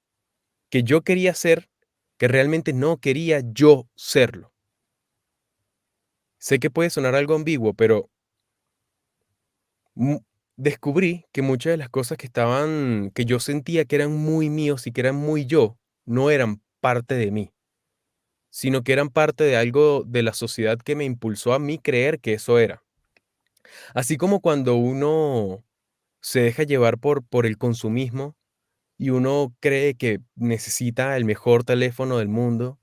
que yo quería ser, que realmente no quería yo serlo. Sé que puede sonar algo ambiguo, pero mu- descubrí que muchas de las cosas que yo sentía que eran muy míos y que eran muy yo, no eran parte de mí, sino que eran parte de algo de la sociedad que me impulsó a mí creer que eso era. Así como cuando uno se deja llevar por el consumismo y uno cree que necesita el mejor teléfono del mundo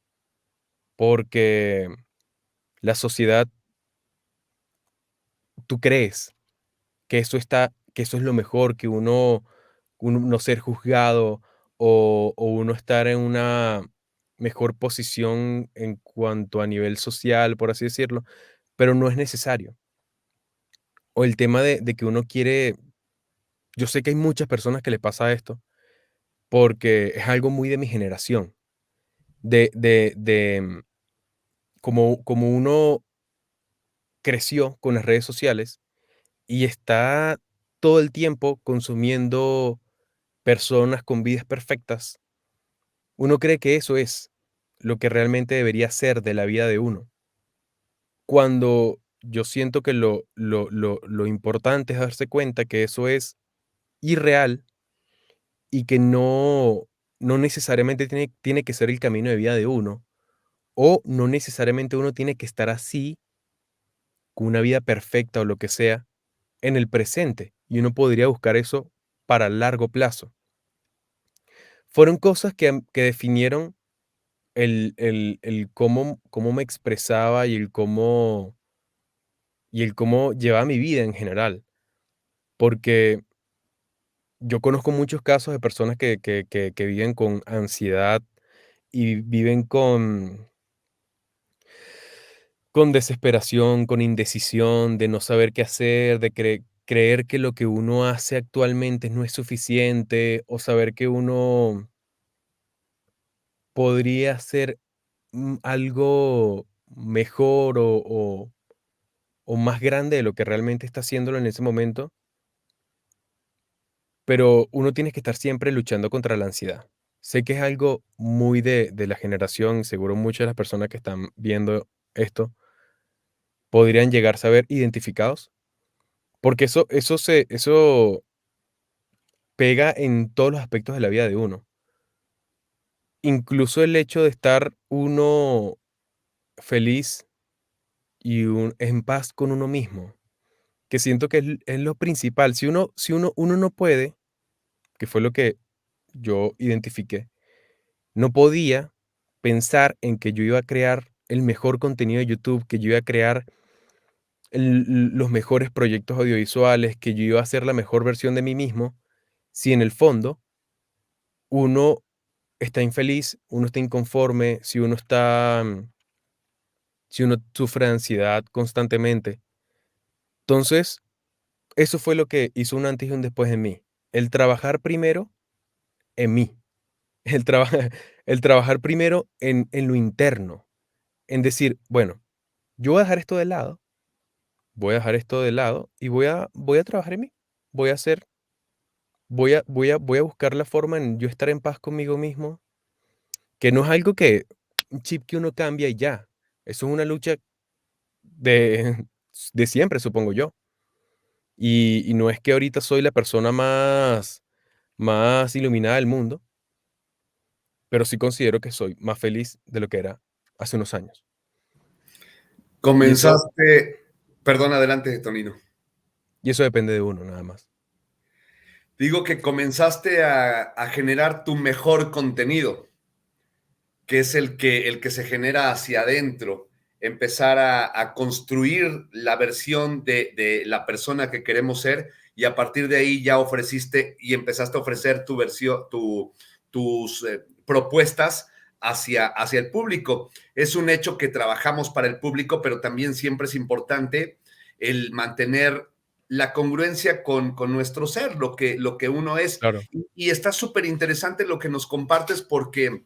porque la sociedad, tú crees que eso es lo mejor, que uno no ser juzgado o uno estar en una mejor posición en cuanto a nivel social, por así decirlo, pero no es necesario. O el tema de que uno quiere, yo sé que hay muchas personas que les pasa esto, porque es algo muy de mi generación, como uno creció con las redes sociales y está todo el tiempo consumiendo personas con vidas perfectas, uno cree que eso es lo que realmente debería ser de la vida de uno. Cuando yo siento que lo importante es darse cuenta que eso es irreal y que no necesariamente tiene que ser el camino de vida de uno, o no necesariamente uno tiene que estar así, con una vida perfecta o lo que sea, en el presente, y uno podría buscar eso para largo plazo. Fueron cosas que definieron el cómo me expresaba y el cómo llevaba mi vida en general. Porque yo conozco muchos casos de personas que viven con ansiedad y viven con desesperación, con indecisión, de no saber qué hacer, de creer que lo que uno hace actualmente no es suficiente, o saber que uno podría hacer algo mejor o más grande de lo que realmente está haciéndolo en ese momento, pero uno tiene que estar siempre luchando contra la ansiedad. Sé que es algo muy de la generación, seguro muchas de las personas que están viendo esto podrían llegarse a ver identificados, porque eso pega en todos los aspectos de la vida de uno. Incluso el hecho de estar uno feliz y en paz con uno mismo, que siento que es lo principal. Si uno no puede, que fue lo que yo identifiqué, no podía pensar en que yo iba a crear el mejor contenido de YouTube, que yo iba a crear los mejores proyectos audiovisuales, que yo iba a hacer la mejor versión de mí mismo, si en el fondo uno está infeliz, uno está inconforme, si uno sufre de ansiedad constantemente. Entonces, eso fue lo que hizo un antes y un después en mí. El trabajar primero en mí, el, traba- el trabajar primero en lo interno, en decir, bueno, yo voy a dejar esto de lado, voy a dejar esto de lado y voy a trabajar en mí. Voy a hacer, voy a buscar la forma en yo estar en paz conmigo mismo, que no es algo un chip que uno cambia y ya. Eso es una lucha de, de siempre, supongo yo. Y no es que ahorita soy la persona más iluminada del mundo, pero sí considero que soy más feliz de lo que era hace unos años. Y eso, Comenzaste, perdón, adelante, Tonino. y eso depende de uno, nada más. Digo que comenzaste a generar tu mejor contenido, que es el que se genera hacia adentro, empezar a construir la versión de la persona que queremos ser y a partir de ahí ya ofreciste y empezaste a ofrecer tu versión, tus propuestas hacia el público. Es un hecho que trabajamos para el público, pero también siempre es importante el mantener la congruencia con nuestro ser, lo que uno es. Claro, Y está súper interesante lo que nos compartes porque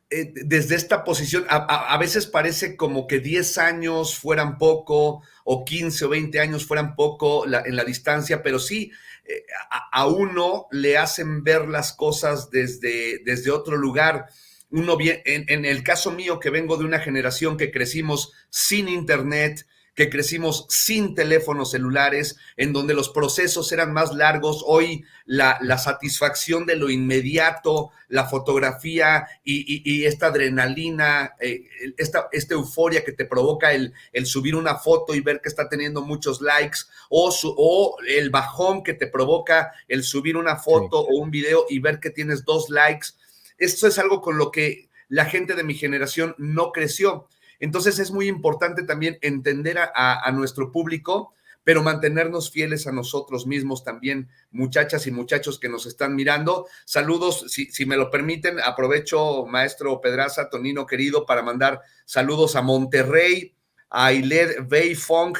desde esta posición, a veces parece como que 10 años fueran poco, o 15 o 20 años fueran poco en la distancia, pero sí, a uno le hacen ver las cosas desde otro lugar. en el caso mío, que vengo de una generación que crecimos sin internet, que crecimos sin teléfonos celulares, en donde los procesos eran más largos. Hoy la satisfacción de lo inmediato, la fotografía y esta adrenalina, esta euforia que te provoca el subir una foto y ver que está teniendo muchos likes, o el bajón que te provoca el subir una foto o un video y ver que tienes 2 likes. Esto es algo con lo que la gente de mi generación no creció. Entonces es muy importante también entender a nuestro público, pero mantenernos fieles a nosotros mismos también, muchachas y muchachos que nos están mirando. Saludos, si me lo permiten, aprovecho, maestro Pedraza, Tonino querido, para mandar saludos a Monterrey, a Ailed Beifong,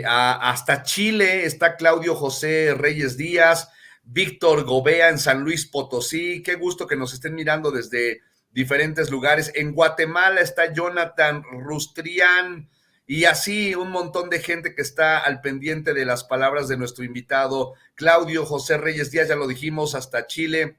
hasta Chile está Claudio José Reyes Díaz, Víctor Gobea en San Luis Potosí. Qué gusto que nos estén mirando desde diferentes lugares. En Guatemala está Jonathan Rustrián y así un montón de gente que está al pendiente de las palabras de nuestro invitado Claudio José Reyes Díaz, ya lo dijimos, hasta Chile.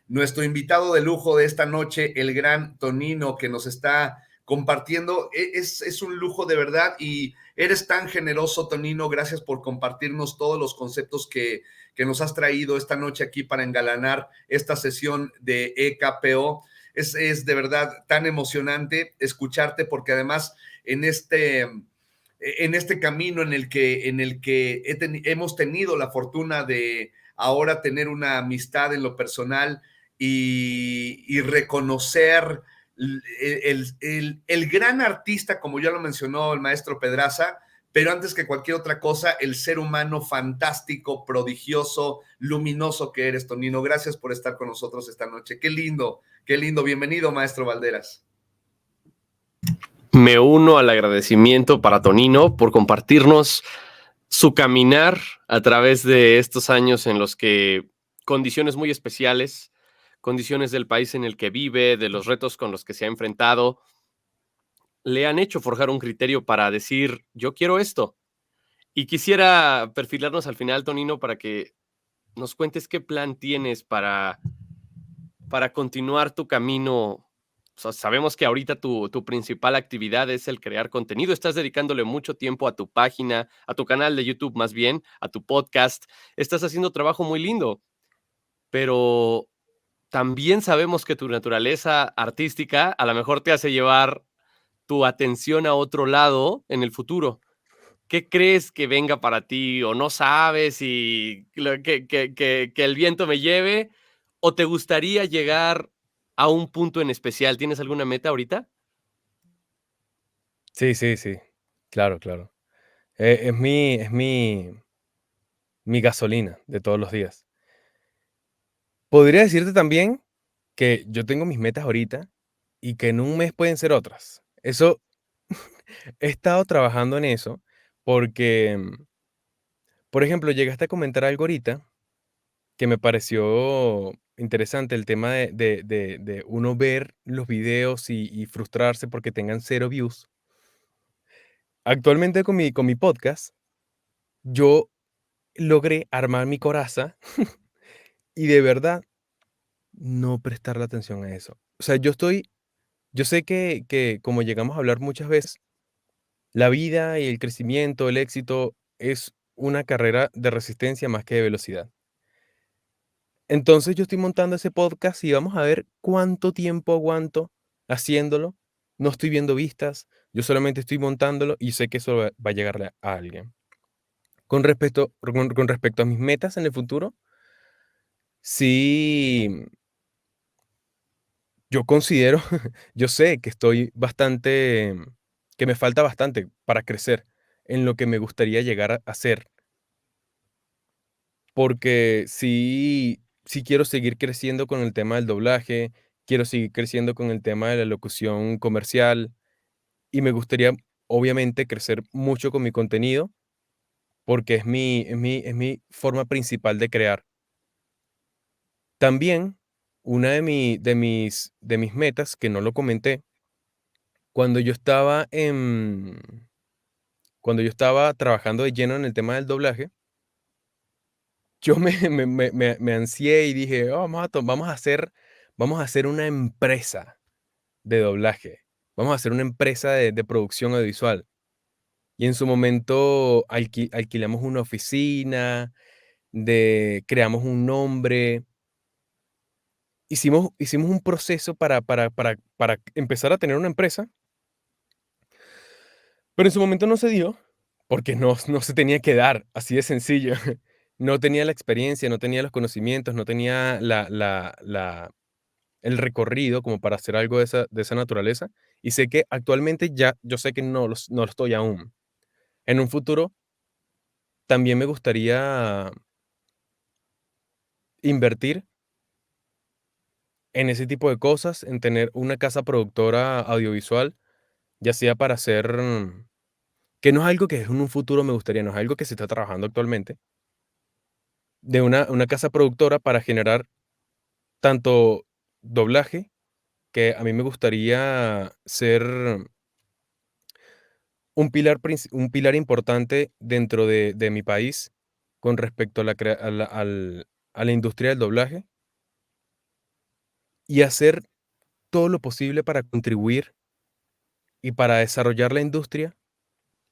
Nuestro invitado de lujo de esta noche, el gran Tonino, que nos está compartiendo. Es un lujo de verdad y eres tan generoso, Tonino. Gracias por compartirnos todos los conceptos que nos has traído esta noche aquí para engalanar esta sesión de EKPO. Es de verdad tan emocionante escucharte, porque además en este camino en el que hemos tenido la fortuna de ahora tener una amistad en lo personal y reconocer el gran artista, como ya lo mencionó el maestro Pedraza, pero antes que cualquier otra cosa, el ser humano fantástico, prodigioso, luminoso que eres, Tonino. Gracias por estar con nosotros esta noche. Qué lindo, qué lindo. Bienvenido, maestro Valderas. Me uno al agradecimiento para Tonino por compartirnos su caminar a través de estos años en los que condiciones muy especiales, condiciones del país en el que vive, de los retos con los que se ha enfrentado, le han hecho forjar un criterio para decir, yo quiero esto. Y quisiera perfilarnos al final, Tonino, para que nos cuentes qué plan tienes para continuar tu camino. O sea, sabemos que ahorita tu principal actividad es el crear contenido. Estás dedicándole mucho tiempo a tu página, a tu canal de YouTube más bien, a tu podcast. Estás haciendo trabajo muy lindo, pero también sabemos que tu naturaleza artística a lo mejor te hace llevar tu atención a otro lado en el futuro. ¿Qué crees que venga para ti? ¿O no sabes y que el viento me lleve? ¿O te gustaría llegar a un punto en especial? ¿Tienes alguna meta ahorita? Sí, sí, sí. Claro, claro. Es mi gasolina de todos los días. Podría decirte también que yo tengo mis metas ahorita y que en un mes pueden ser otras. Eso, he estado trabajando en eso porque, por ejemplo, llegaste a comentar algo ahorita que me pareció interesante, el tema de uno ver los videos y frustrarse porque tengan 0 views. Actualmente con mi podcast, yo logré armar mi coraza y de verdad no prestarle atención a eso. O sea, yo sé que como llegamos a hablar muchas veces, la vida y el crecimiento, el éxito es una carrera de resistencia más que de velocidad. Entonces yo estoy montando ese podcast y vamos a ver cuánto tiempo aguanto haciéndolo. No estoy viendo vistas, yo solamente estoy montándolo y sé que eso va a llegarle a alguien. Con respecto a mis metas en el futuro, sí, yo considero, yo sé que estoy bastante, que me falta bastante para crecer en lo que me gustaría llegar a ser, porque sí quiero seguir creciendo con el tema del doblaje, quiero seguir creciendo con el tema de la locución comercial y me gustaría, obviamente, crecer mucho con mi contenido, porque es mi forma principal de crear. También, una de mis metas, que no lo comenté, cuando yo estaba cuando yo estaba trabajando de lleno en el tema del doblaje, yo me ansié y dije: "Oh, vamos a hacer vamos a hacer una empresa de doblaje, vamos a hacer una empresa de producción audiovisual. Y en su momento alquilamos una oficina, creamos un nombre, hicimos un proceso para empezar a tener una empresa, pero en su momento no se dio, porque no se tenía que dar, así de sencillo. No tenía la experiencia, no tenía los conocimientos, no tenía el recorrido como para hacer algo de esa naturaleza. Y sé que actualmente ya, yo sé que no lo estoy aún. En un futuro también me gustaría invertir en ese tipo de cosas, en tener una casa productora audiovisual, ya sea para hacer, que no es algo que en un futuro me gustaría, no es algo que se está trabajando actualmente, de una casa productora para generar tanto doblaje, que a mí me gustaría ser un pilar importante dentro de mi país con respecto a la industria del doblaje, y hacer todo lo posible para contribuir y para desarrollar la industria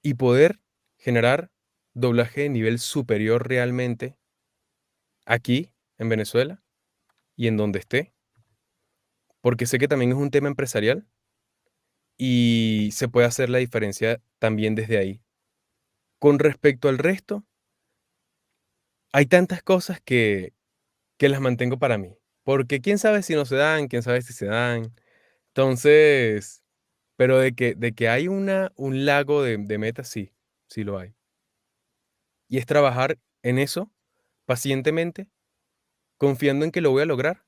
y poder generar doblaje de nivel superior realmente aquí en Venezuela y en donde esté, porque sé que también es un tema empresarial y se puede hacer la diferencia también desde ahí. Con respecto al resto, hay tantas cosas que las mantengo para mí, porque quién sabe si no se dan, quién sabe si se dan. Entonces, pero de que hay un lago de metas, sí, sí lo hay. Y es trabajar en eso pacientemente, confiando en que lo voy a lograr.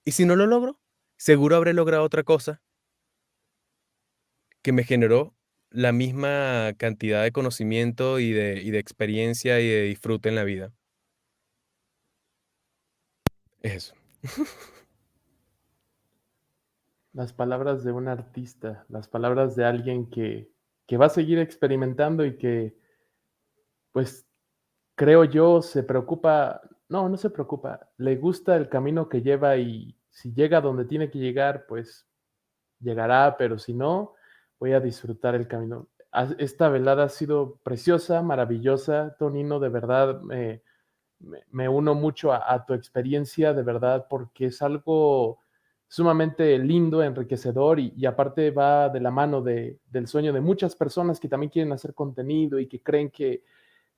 Y si no lo logro, seguro habré logrado otra cosa que me generó la misma cantidad de conocimiento y de experiencia y de disfrute en la vida. Es eso. Las palabras de un artista, las palabras de alguien que va a seguir experimentando y que, pues, creo yo, se preocupa, no se preocupa, le gusta el camino que lleva y si llega donde tiene que llegar, pues llegará, pero si no, voy a disfrutar el camino. Esta velada ha sido preciosa, maravillosa, Tonino, de verdad, me uno mucho a tu experiencia, de verdad, porque es algo sumamente lindo, enriquecedor y aparte va de la mano del sueño de muchas personas que también quieren hacer contenido y que creen que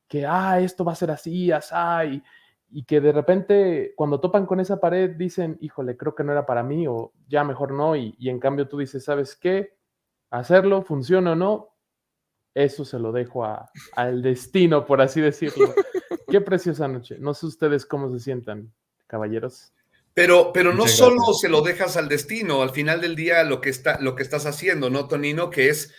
esto va a ser así, asá, y que de repente cuando topan con esa pared dicen, híjole, creo que no era para mí o ya mejor no, y en cambio tú dices, ¿sabes qué? Hacerlo, funciona o no, eso se lo dejo al destino, por así decirlo. Qué preciosa noche. No sé ustedes cómo se sientan, caballeros. Pero no Muchas solo gracias. se lo dejas al destino, al final del día lo que estás haciendo, ¿no, Tonino? Que es,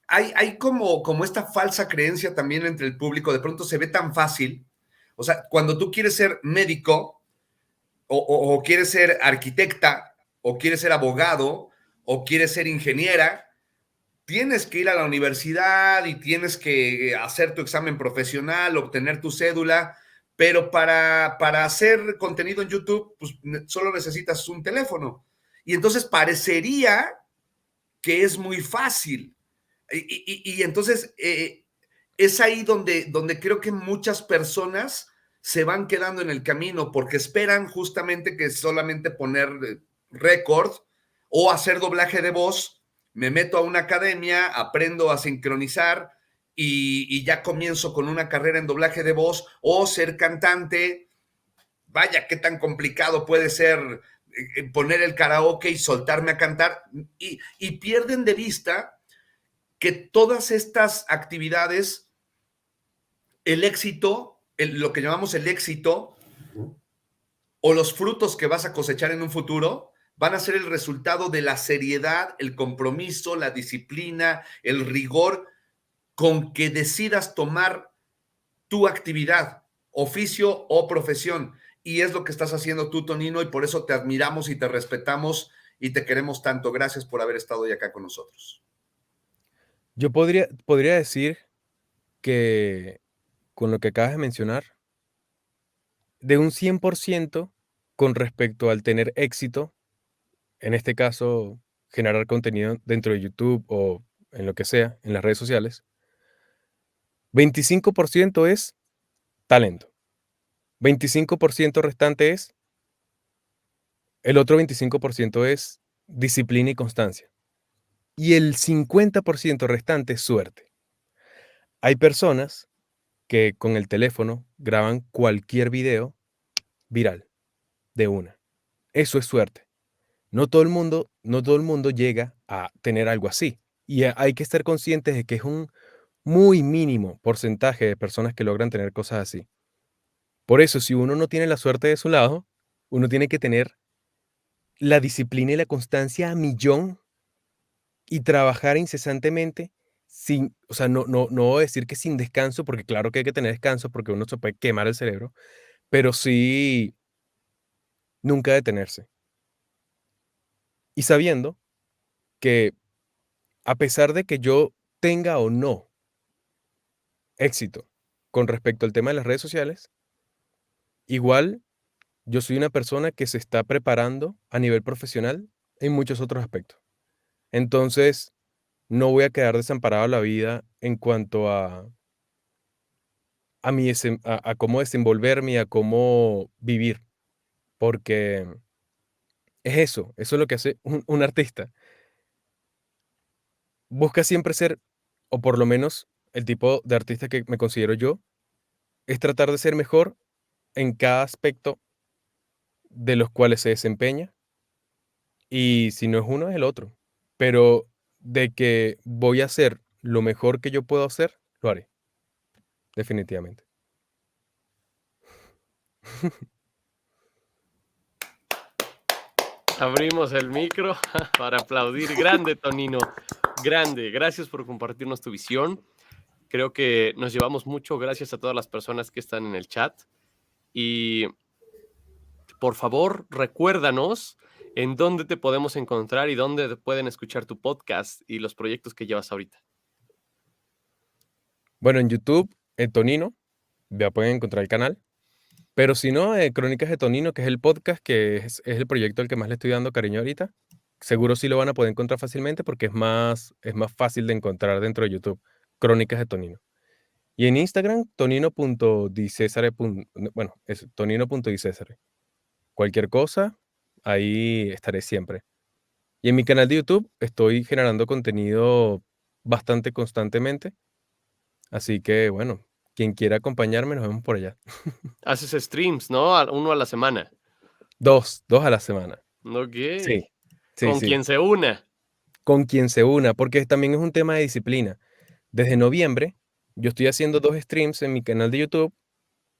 hay como esta falsa creencia también entre el público, de pronto se ve tan fácil. O sea, cuando tú quieres ser médico o quieres ser arquitecta o quieres ser abogado o quieres ser ingeniera, tienes que ir a la universidad y tienes que hacer tu examen profesional, obtener tu cédula, pero para hacer contenido en YouTube, pues solo necesitas un teléfono. Y entonces parecería que es muy fácil. Y entonces es ahí donde creo que muchas personas se van quedando en el camino porque esperan justamente que solamente poner récord o hacer doblaje de voz, me meto a una academia, aprendo a sincronizar y ya comienzo con una carrera en doblaje de voz o ser cantante. Vaya, qué tan complicado puede ser poner el karaoke y soltarme a cantar y pierden de vista que todas estas actividades, el éxito, lo que llamamos el éxito o los frutos que vas a cosechar en un futuro, van a ser el resultado de la seriedad, el compromiso, la disciplina, el rigor con que decidas tomar tu actividad, oficio o profesión. Y es lo que estás haciendo tú, Tonino, y por eso te admiramos y te respetamos y te queremos tanto. Gracias por haber estado hoy acá con nosotros. Yo podría decir que con lo que acabas de mencionar, de un 100%, con respecto al tener éxito, en este caso, generar contenido dentro de YouTube o en lo que sea, en las redes sociales, 25% es talento. 25% restante es, el otro 25% es disciplina y constancia. Y el 50% restante es suerte. Hay personas que con el teléfono graban cualquier video viral de una. Eso es suerte. No todo el mundo llega a tener algo así. Y hay que estar conscientes de que es un muy mínimo porcentaje de personas que logran tener cosas así. Por eso, si uno no tiene la suerte de su lado, uno tiene que tener la disciplina y la constancia a millón y trabajar incesantemente sin, o sea, no voy a decir que sin descanso, porque claro que hay que tener descanso porque uno se puede quemar el cerebro, pero sí nunca detenerse. Y sabiendo que a pesar de que yo tenga o no éxito con respecto al tema de las redes sociales, igual yo soy una persona que se está preparando a nivel profesional en muchos otros aspectos. Entonces, no voy a quedar desamparado a la vida en cuanto a cómo desenvolverme y a cómo vivir, porque es eso es lo que hace un artista. Busca siempre ser, o por lo menos el tipo de artista que me considero yo, es tratar de ser mejor en cada aspecto de los cuales se desempeña, y si no es uno, es el otro. Pero de que voy a hacer lo mejor que yo puedo hacer, lo haré, definitivamente. Abrimos el micro para aplaudir. Grande, Tonino. Grande. Gracias por compartirnos tu visión. Creo que nos llevamos mucho gracias a todas las personas que están en el chat. Y por favor, recuérdanos en dónde te podemos encontrar y dónde pueden escuchar tu podcast y los proyectos que llevas ahorita. Bueno, en YouTube, Tonino, ya pueden encontrar el canal. Pero si no, Crónicas de Tonino, que es el podcast, que es el proyecto al que más le estoy dando cariño ahorita, seguro sí lo van a poder encontrar fácilmente porque es más fácil de encontrar dentro de YouTube. Crónicas de Tonino. Y en Instagram, tonino.dicesare. Bueno, es tonino.dicesare. Cualquier cosa, ahí estaré siempre. Y en mi canal de YouTube estoy generando contenido bastante constantemente. Así que, bueno, quien quiera acompañarme, nos vemos por allá. Haces streams, ¿no? Uno a la semana. Dos a la semana. Ok. Sí, sí, Con sí. quien se una. Con quien se una, porque también es un tema de disciplina. Desde noviembre, yo estoy haciendo 2 streams en mi canal de YouTube.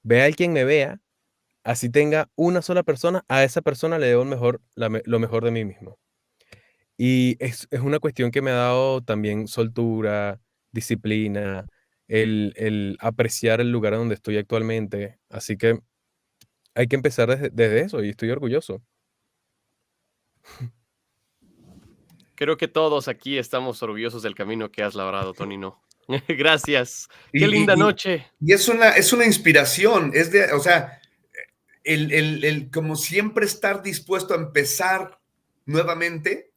Vea el quien me vea, así tenga una sola persona, a esa persona le debo lo mejor de mí mismo. Y es una cuestión que me ha dado también soltura, disciplina, el apreciar el lugar donde estoy actualmente. Así que hay que empezar desde eso y estoy orgulloso. Creo que todos aquí estamos orgullosos del camino que has labrado, Tonino. Gracias. Qué Y, linda y- noche. y es una inspiración, o sea, como siempre estar dispuesto a empezar nuevamente,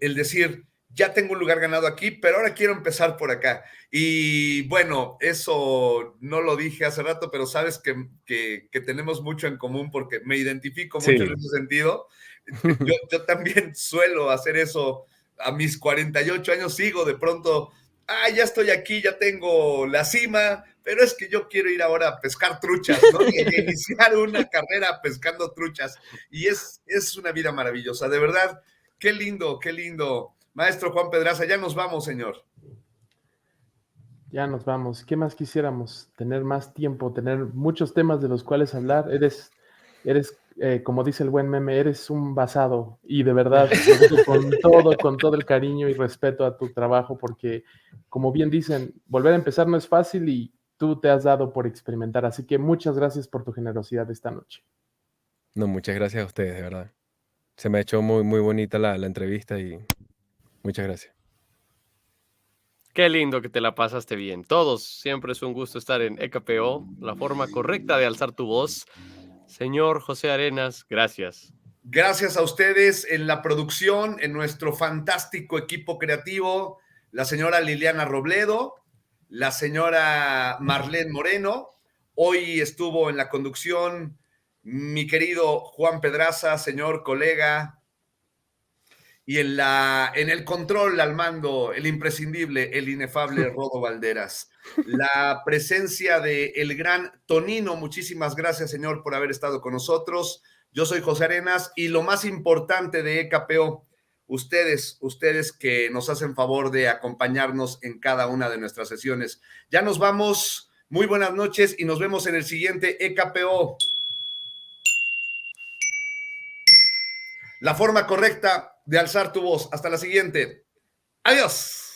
el decir, ya tengo un lugar ganado aquí, pero ahora quiero empezar por acá. Y bueno, eso no lo dije hace rato, pero sabes que tenemos mucho en común porque me identifico mucho en Sí. ese sentido. Yo también suelo hacer eso. A mis 48 años sigo de pronto, ya estoy aquí, ya tengo la cima, pero es que yo quiero ir ahora a pescar truchas, ¿no? Y iniciar una carrera pescando truchas. Y es una vida maravillosa, de verdad. Qué lindo, qué lindo. Maestro Juan Pedraza, ya nos vamos, señor. Ya nos vamos. ¿Qué más quisiéramos? Tener más tiempo, tener muchos temas de los cuales hablar. Eres como dice el buen meme, eres un basado. Y de verdad, lo digo con todo el cariño y respeto a tu trabajo, porque como bien dicen, volver a empezar no es fácil y tú te has dado por experimentar. Así que muchas gracias por tu generosidad esta noche. No, muchas gracias a ustedes, de verdad. Se me ha hecho muy, muy bonita la entrevista y muchas gracias. Qué lindo que te la pasaste bien. Todos, siempre es un gusto estar en EKPO, la forma correcta de alzar tu voz. Señor José Arenas, gracias. Gracias a ustedes en la producción, en nuestro fantástico equipo creativo, la señora Liliana Robledo, la señora Marlene Moreno. Hoy estuvo en la conducción mi querido Juan Pedraza, señor colega, y en el control al mando, el imprescindible, el inefable Rodo Valderas. La presencia de el gran Tonino, muchísimas gracias, señor, por haber estado con nosotros. Yo soy José Arenas y lo más importante de EKPO, ustedes que nos hacen favor de acompañarnos en cada una de nuestras sesiones. Ya nos vamos, muy buenas noches y nos vemos en el siguiente EKPO. La forma correcta de alzar tu voz. Hasta la siguiente. Adiós.